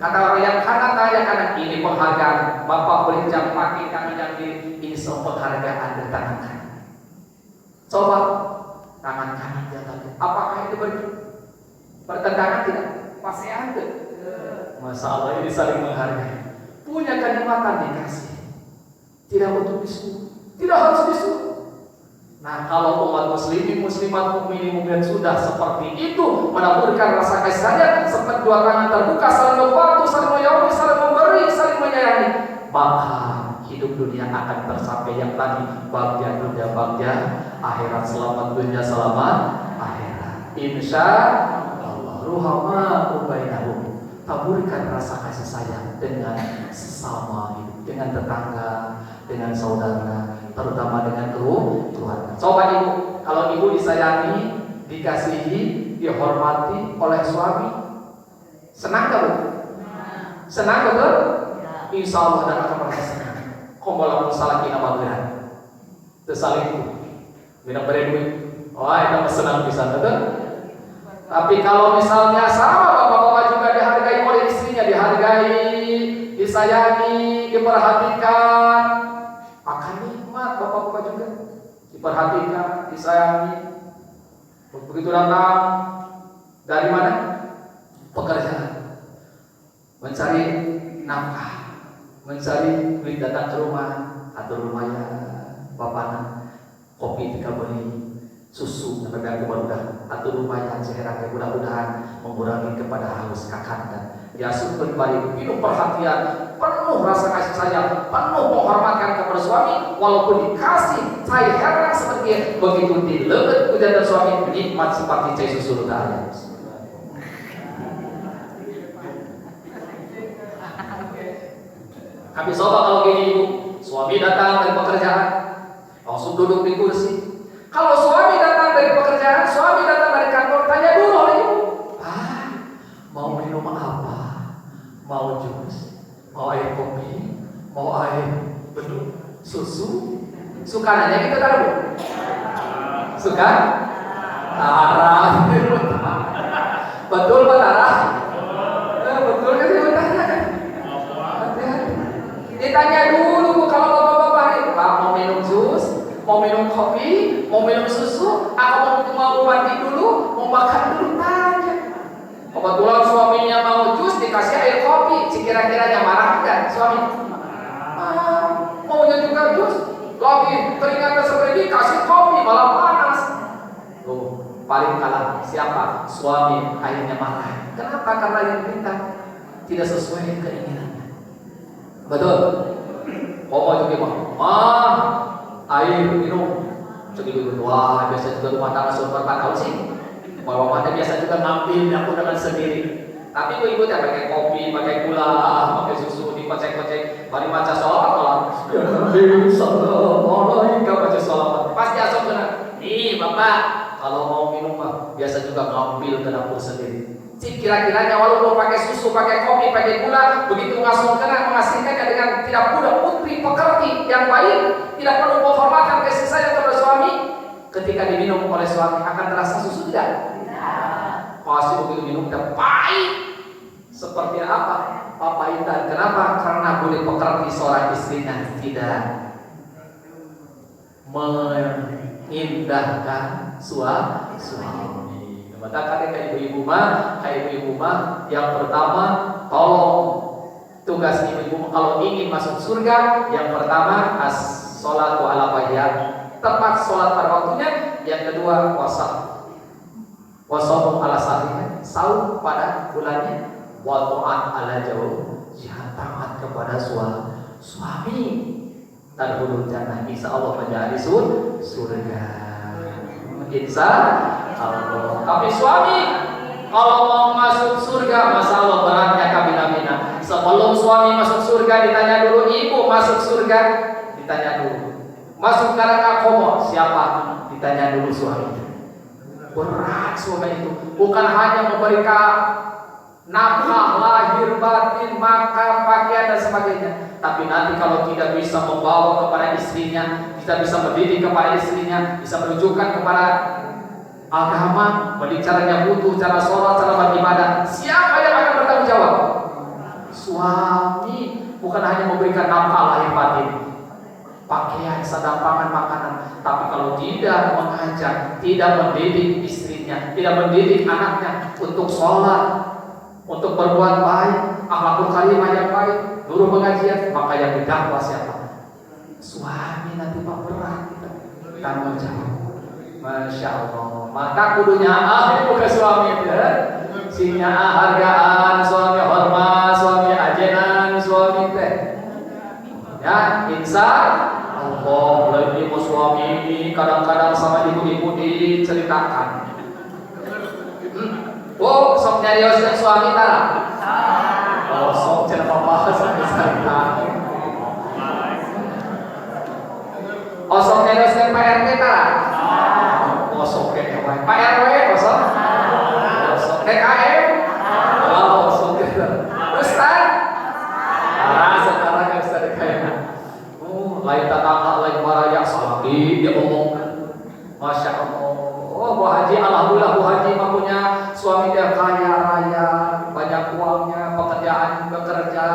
Speaker 1: Kata orang yang kanan, tangan yang kanan, ini penghargaan. Bapak beri jam pagi kami yang kiri, ini semua penghargaan dari tangan kanan. Coba tangan kanan jatuh. Apakah itu bertentangan tidak? Pasti ada. Masalah ini saling menghargai. Punya kenikmatan dikasih, tidak untuk disuruh, tidak harus disuruh. Nah, kalau umat muslimin, muslimat, mukminin, mukminat sudah seperti itu, menaburkan rasa kasih sayang, seperti dua tangan terbuka, saling membantu, saling menyayangi, saling memberi, saling menyayangi, maka hidup dunia akan tercapai yang tadi, bahagia dunia, bahagia akhirat, selamat dunia, selamat akhirat. Insya Allah. Ruhama ubainahum, taburkan rasa kasih sayang dengan sesama hidup, dengan tetangga, dengan saudara, terutama dengan keluarga. Coba ibu, kalau ibu disayangi, dikasihi, dihormati oleh suami, senang gak bu? Senang betul? Insya Allah dan akan merasa senang. Kombolah salah kina bagian, tersalingku, minum beredui. Wah, itu senang bisa betul. Tapi kalau misalnya sama bapak-bapak juga dihargai oleh istrinya, dihargai, disayangi, diperhatikan, akan nikmat bapak-bapak juga. Diperhatikan, disayangi. Begitu datang dari mana? mencari nafkah, mencari duit datang ke rumah, atau rumahnya bapakna kopi tika beli, susu sampai aku barudak, atau rumahnya seherang mudah-mudahan mengurangi kepada haus kakanda. Ya super baik, penuh perhatian, penuh rasa kasih sayang, penuh penghormatan kepada suami, walaupun dikasih cai herang seperti begitu dilelet kuda suami nikmat seperti cai susu tadi. Kami coba kalau gini ibu, suami datang dari pekerjaan, langsung duduk di kursi. Kalau suami datang dari pekerjaan, suami datang dari kantor, tanya dulu oleh ibu, mau minum apa? Mau jus? Mau air kopi? Mau air susu? Suka nanya gitu kan bu? Suka? Tara. Betul Pak Tara? Betul kan sih Pak Tara? Ditanya dulu kalau bapak-bapak Pak mau minum jus, mau minum kopi, mau minum susu, atau mau mandi dulu, mau makan dulu, tanya. Kebetulan suaminya mau jus dikasih air kopi, kira-kiranya marah enggak suami? Maunya juga jus, lagi teringat seperti kasih kopi malah panas. Tuh paling kalah siapa? Suami akhirnya marah. Kenapa? Karena yang minta tidak sesuai keinginannya. Betul. Mau juga air minum segitu. Wah biasa juga rumah tangga super tahu sih. Kalau mata biasa juga ngambil aku dengan sendiri. Tapi ibu tak pakai kopi, pakai gula, pakai susu, dikocek-kocek. Mari baca sholawat malah. Enggak baca sholawat. Pasti asal benar. Nih bapak, kalau mau minum biasa juga ngambil ke dapur sendiri. Kira-kiranya walaupun pakai susu, pakai kopi, pakai gula, begitu ngasuh kena mengasihkannya dengan tidak mudah putri pekerti yang baik, tidak perlu penghormatan kasih sayang kepada suami. Ketika diminum oleh suami akan terasa susu tidak? Pasti begitu minum dan pahit. Seperti apa? Papahitan. Kenapa? Karena boleh pekerti seorang istrinya tidak mengindahkan suami. Maka kayak ibu-ibu mah, yang pertama tolong tugas ibu-ibu kalau ingin masuk surga, yang pertama as-sholatu ala wajhah, tepat sholat pada waktunya. Yang kedua wasabum ala sahrinya, saum pada bulannya, wa ta'at ala jauh, taat kepada suami. Tadkhulul jannah, insyaallah menjadi surga. Insyaallah. Tapi suami kalau mau masuk surga, masalah beratnya kabina-bina. Sebelum suami masuk surga ditanya dulu, ibu masuk surga ditanya dulu. Masuk neraka komo siapa? Ditanya dulu suami. Berat suami itu, bukan hanya memberikan nafkah lahir batin, makan, pakaian dan sebagainya, tapi nanti kalau tidak bisa membawa kepada istrinya, tidak bisa mendidik kepada istrinya, bisa menunjukkan kepada agama, caranya butuh, cara sholat, cara beribadah, siapa yang akan bertanggung jawab? Suami. Bukan hanya memberikan nafkah lahir batin, pakaian, sedang pangan, makanan, tapi kalau tidak mengajar, tidak mendidik istrinya, tidak mendidik anaknya untuk sholat, untuk berbuat baik, akhlakul karimah yang baik, guru pengajian, maka yang didakwa siapa? Suami. Nanti Pak berat kita tanggung jawab. Masya Allah. Maka kudunya bukan suami ya. Sinya hargaan, suami hormat, suami ajenan, suami teh. Ya, insya Allah, lebih suami kadang-kadang sama ibu-ibu diceritakan. Oh, sok nyarios yang suami tara. Oh, sok cenah papa cerita. Oh, sok nyarios yang PRT tara. Oh, sok ke Pak RW, oh sok. Oh, sok DKM. Oh, sok Ustaz. Sekarang yang bisa DKM. Lain tetangga, lain baraya, salaki dia omongkan. Masya Allah. Oh, Bu Haji, alhamdulillah Bu Haji mah punya suami dia kaya raya, banyak uangnya, pekerjaan bekerja.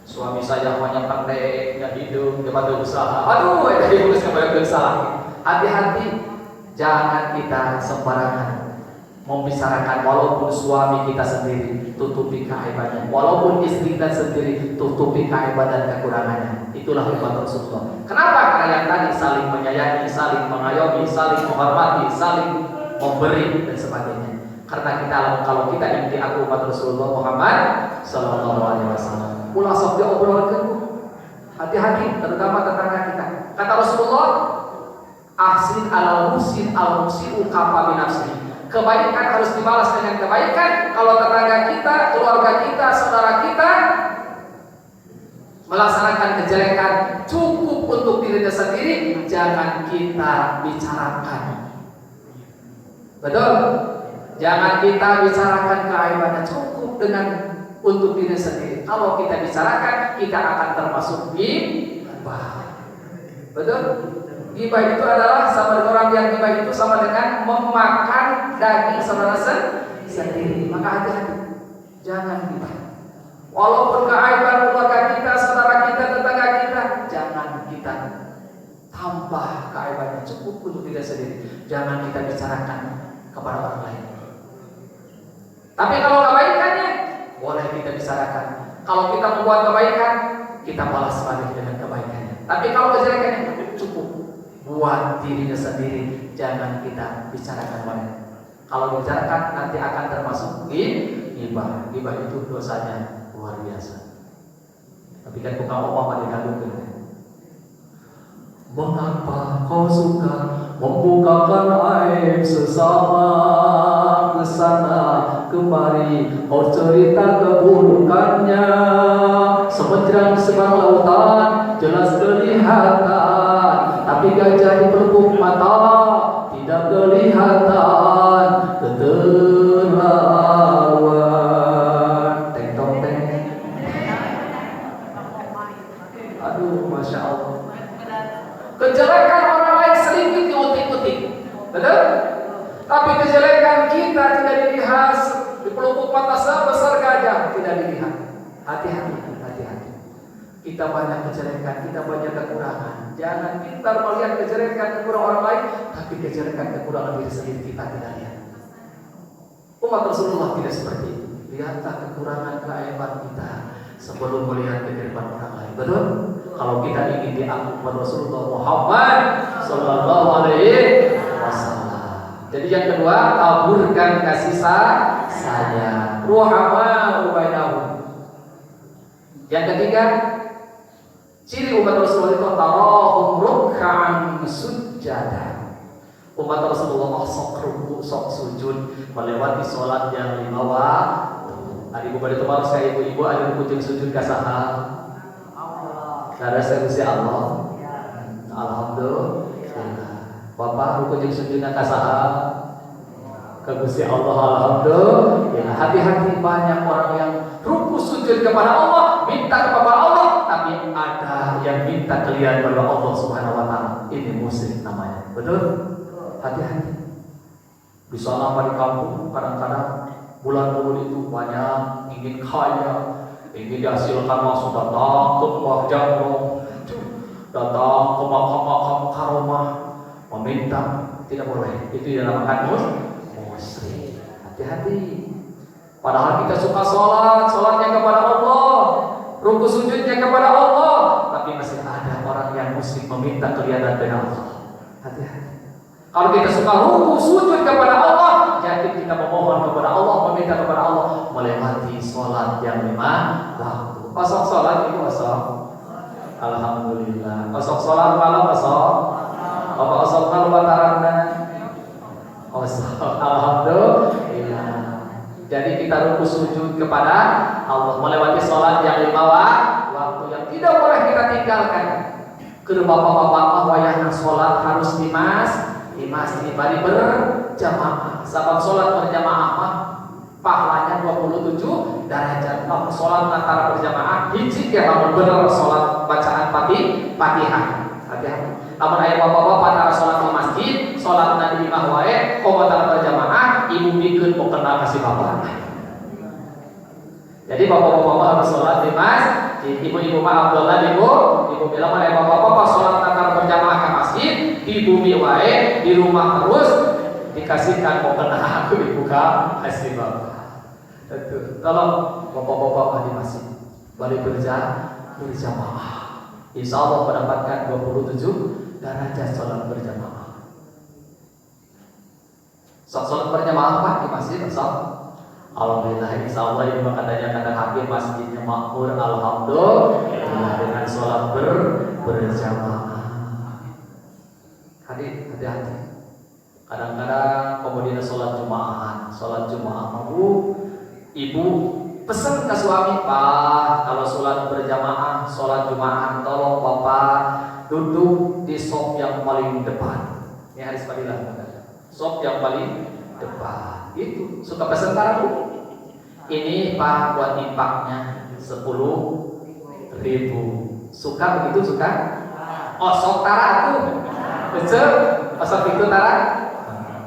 Speaker 1: Suami saya hanya pandai, nggak hidup, dia pada usaha. Aduh, itu urus kepada usaha. Hati-hati, jangan kita sembarangan membicarakan walaupun suami kita sendiri tutupi keaibannya, walaupun istri kita sendiri tutupi keaiban dan kekurangannya. Itulah umat Rasulullah. Kenapa? Karena yang tadi saling menyayangi, saling mengayomi, saling menghormati, saling memberi dan sebagainya. Karena kita kalau kita inti aku umat Rasulullah Muhammad Sallallahu Alaihi Wasallam. Ulah sok diobrolkan, hati-hati terutama tetangga kita. Kata Rasulullah, ahsin alal musin al musiu kafa binafsihi. Kebaikan harus dibalas dengan kebaikan. Kalau tetangga kita, keluarga kita, saudara kita melaksanakan kejelekan, cukup untuk dirinya sendiri, jangan kita bicarakan. Betul? Jangan kita bicarakan keaibannya, cukup dengan untuk diri sendiri. Kalau kita bicarakan, kita akan termasuk ghibah. Betul? Ghibah itu adalah sama dengan orang yang ghibah itu sama dengan memakan daging saudara sendiri. Maka hati-hati, jangan ghibah. Walaupun keaiban keluarga kita, saudara kita, tetangga kita, jangan kita tambah keaibannya, cukup untuk diri sendiri. Jangan kita bicarakan kepada orang lain. Tapi kalau kebaikannya boleh kita bicarakan. Kalau kita membuat kebaikan, kita balas balik dengan kebaikannya. Tapi kalau kejelekannya, cukup buat dirinya sendiri, jangan kita bicarakan banyak. Kalau bicarakan nanti akan termasuk ghibah. Ghibah itu dosanya luar biasa. Tapi kan bukan Allah dikandungkan. Mengapa kau suka membukakan aib sesama, kesana kemari kau cerita keburukannya, semenjang seberang lautan jelas kelihatan, tapi gajah di pelupuk mata tidak kelihatan keterlaluan. Teng tong teng. Aduh, masya Allah. Kejelekan orang lain sedikit diutik-utik, betul? Tapi kejelekan kita tidak dilihat. Di pelupuk mata sebesar gajah tidak dilihat. Hati-hati, hati-hati. Kita banyak kejelekan, kita banyak kekurangan. Jangan pintar melihat kejelekan kekurangan orang lain, tapi kejelekan kekurangan diri sendiri kita tidak lihat. Umat Rasulullah tidak seperti itu. Lihatlah kekurangan keaiban kita sebelum melihat kejelekan orang lain. Betul? Kalau kita ingin diaku kepada Rasulullah Muhammad Sallallahu Alaihi Wasallam. Jadi yang kedua, taburkan kasih sayang. Ruhama ubainahum. Yang ketiga, ciri umat Rasulullah itu tarahum ruk'an sujada. Umat Rasulullah sok ruku, sok sujud melewati sholat yang 5 waktu. Adik ibu itu harus kayak ibu-ibu ada ruku sujud kasaha. Karena saya Allah. Alhamdulillah. Bapak ruku jeung sujudna ka saha? Ka Gusti Allah. Alhamdulillah. Hati-hati, banyak orang yang ruku sujud kepada Allah, minta kepada Allah, tapi ada yang minta kalian kepada Allah Subhanahu wa taala. Ini musyrik namanya. Betul? Hati-hati. Di sana di kampung kadang-kadang bulan Ramadan itu banyak ingin kaya, ingin dihasilkan masuk datang ke Mbah Jamrong, datang ke makam-makam karomah, meminta. Tidak boleh, itu dinamakan musyrik. Hati-hati. Padahal kita suka sholatnya kepada Allah, ruku sujudnya kepada Allah, tapi masih ada orang yang musyrik meminta kelihatan dengan Allah. Hati-hati. Kalau kita suka ruku sujud kepada Allah, jadi kita memohon kepada Allah, meminta kepada Allah, melewati sholat yang 5 waktu. Kosong sholat itu kosong. Alhamdulillah. Kosong sholat malam kosong. Apa kosong malam batarana? Kosong. Alhamdulillah. Jadi kita ruku sujud kepada Allah, melewati sholat yang 5 waktu yang tidak boleh kita tinggalkan. Ke bapak-bapak wayahna sholat harus di masjid bari berjamaah. Sebab sholat berjamaah mah pahalanya 27 derajat. Kalau sholat antara berjamaah hiji ya kalau benar sholat bacaan Fatihah. Hati-hati. Namun ayat bapak-bapak antara sholat di masjid, sholat di imah wae, antara berjamaah, ibu bikin mau kenal kasih bapak. Jadi bapak-bapak harus sholat di masjid. Ibu-ibu mah Abdullah ibu bilang ayat bapak-bapak sholat antara berjamaah ke masjid, di bumi wae, di rumah terus, di dikasihkan mau kena aku dibuka kasih bapak. Tolong bapak-bapak ahli masjid balik berjamaah. Insya Allah mendapatkan 27 derajat sholat berjamaah. Sholat berjamaah Pak di masjid Ustaz. Alhamdulillah, insya Allah ini makanya kata hakim masjidnya makmur. Alhamdulillah dengan sholat berjamaah. Hati-hati. Kadang-kadang kemudian sholat Jumaah mau ibu pesan ke suami, Pak, kalau sholat berjamaah, sholat Jumaah, tolong Bapak duduk di sop yang paling depan. Ini hadis fadilah, sop yang paling depan. Itu suka pesan Bu. Ini Pak buat impaknya 10.000. Suka begitu suka? Oh sok tara tuh. Betul? Pasal itu tara?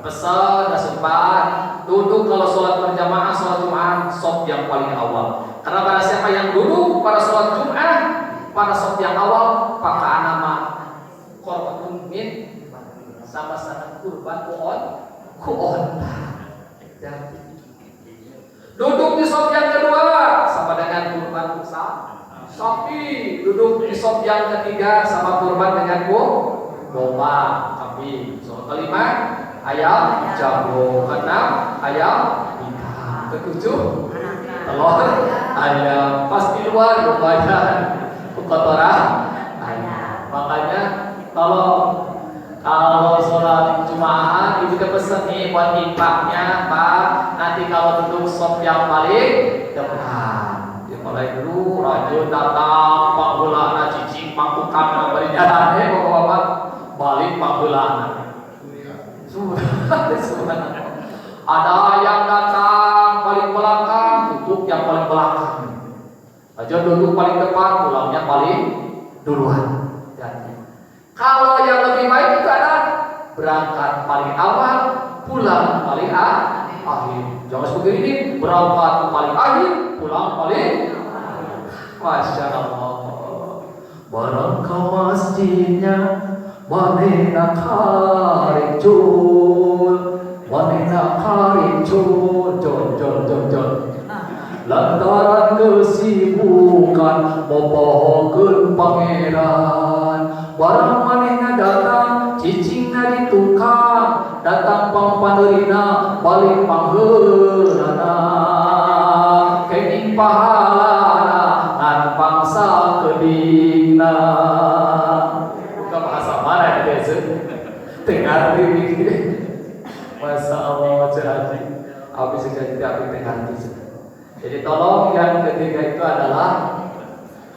Speaker 1: Pesan sempat duduk kalau sholat berjamaah, sholat Jumat, sop yang paling awal. Karena pada siapa yang duduk pada sholat Jumat pada sop yang awal, maka nama korban min sama-sama kurban kuon. Duduk di sop yang kedua sama dengan kurban sapi. Duduk di sop yang ketiga sama kurban dengan domba, kambing. Sop kelima ayam jago, keenam ayam ikan, ketujuh telur ayam. Pas di luar lumayan kotoran ayam. Makanya kalau sholat Jumat itu pesan nih buat impaknya Pak. Nanti kalau duduk sop yang paling depan, dimulai dulu rajin datang Pak Bulana cicing pangkukan beri jalan bapak-bapak balik Pak Bulana. Ada yang datang paling belakang, duduk yang paling belakang. Aja duduk paling depan, pulangnya paling duluan. Kalau yang lebih baik itu ada berangkat paling awal, pulang paling akhir. Jangan seperti ini, berangkat paling akhir, pulang paling. Masya Allah. Barangkah masjidnya wanita karicul, wanita karicul, jol. Lantaran kesibukan mopohokeun pangeran, barang manehna datang cicingna di tukang, datang pangpaneurina balik pangheulana, kenging pahalana ngan pangsa kedingna. Buka bahasa mana ya guys? Tengah ini, Masya Allah cerah. Habis jadi tapi tengah ini. Jadi tolong yang ketiga itu adalah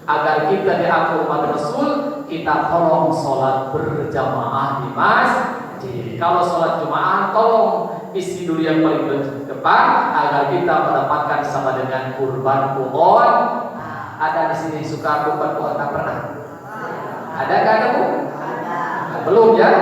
Speaker 1: agar kita diaku umat Rasul, kita tolong sholat berjamaah di masjid. Kalau sholat Jumat, tolong isi dulu yang paling depan agar kita mendapatkan sama dengan kurban pohon. Ada di sini suka kurban pohon tak pernah? Ada nggak ada Bu? Belum ya?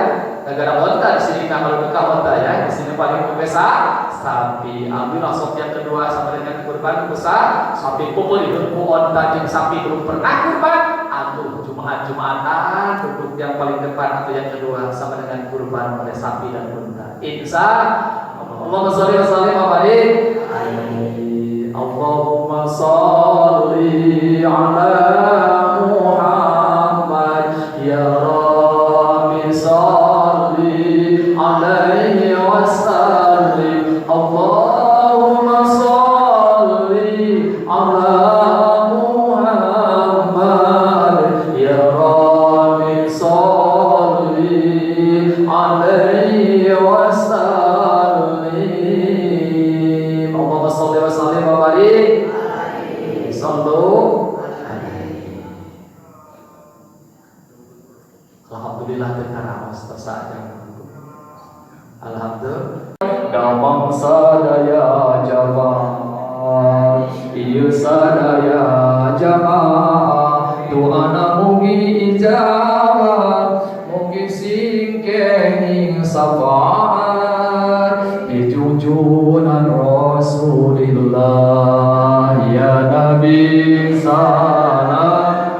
Speaker 1: Negara onta di sini kalau dekat onta ya. Di sini paling besar sapi. Ambil sop yang kedua sama dengan kurban besar sapi pukul itu onta jeung sapi belum pernah kurban. Aduh Jumatan duduk yang paling depan atau yang kedua sama dengan kurban pada sapi dan unta. Insya Allahumma sholli wa sallim wa barik. Allahumma sholli ala Muhammad ya Rabbi sholli alaihi wasallim. Allahumma sholli ala Muhammad ya Rabbi sholli alaihi wasallim. Allahumma sholli wa sallim wa barik. Sallu alaihi. Alhamdulillah terkaramas tersaja. Alhamdulillah. Damang sadaya jamaah, ieu sadaya jamaah, doana mugi ijabah, mugi singkehing syafaat, dijujunan Rasulillah ya Nabi salam.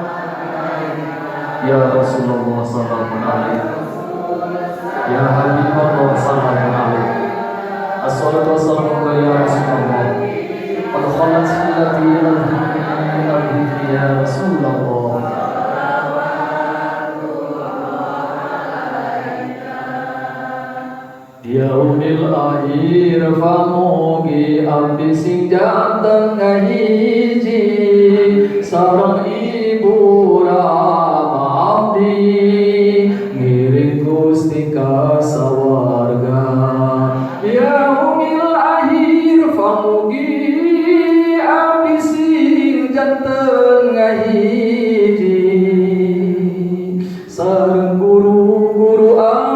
Speaker 1: Ya Rasulullah sallallahu alaihi wasallam, ya Habibullah sallallahu alaihi wasallam. Assalatu wassalamu ala ya Rasulullah. Qad khalat sunnati ya Rasulullah. Yaumil akhir famugi abdi sing janten ngahiji sareng ibu rama abdi ngiring Gusti ka sawarga. Yaumil akhir famugi abdi sing janten ngahiji sareng guru-guru abdi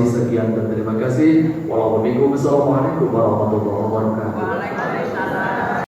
Speaker 3: Sekian dan terima kasih. Wassalamualaikum warahmatullahi wabarakatuh.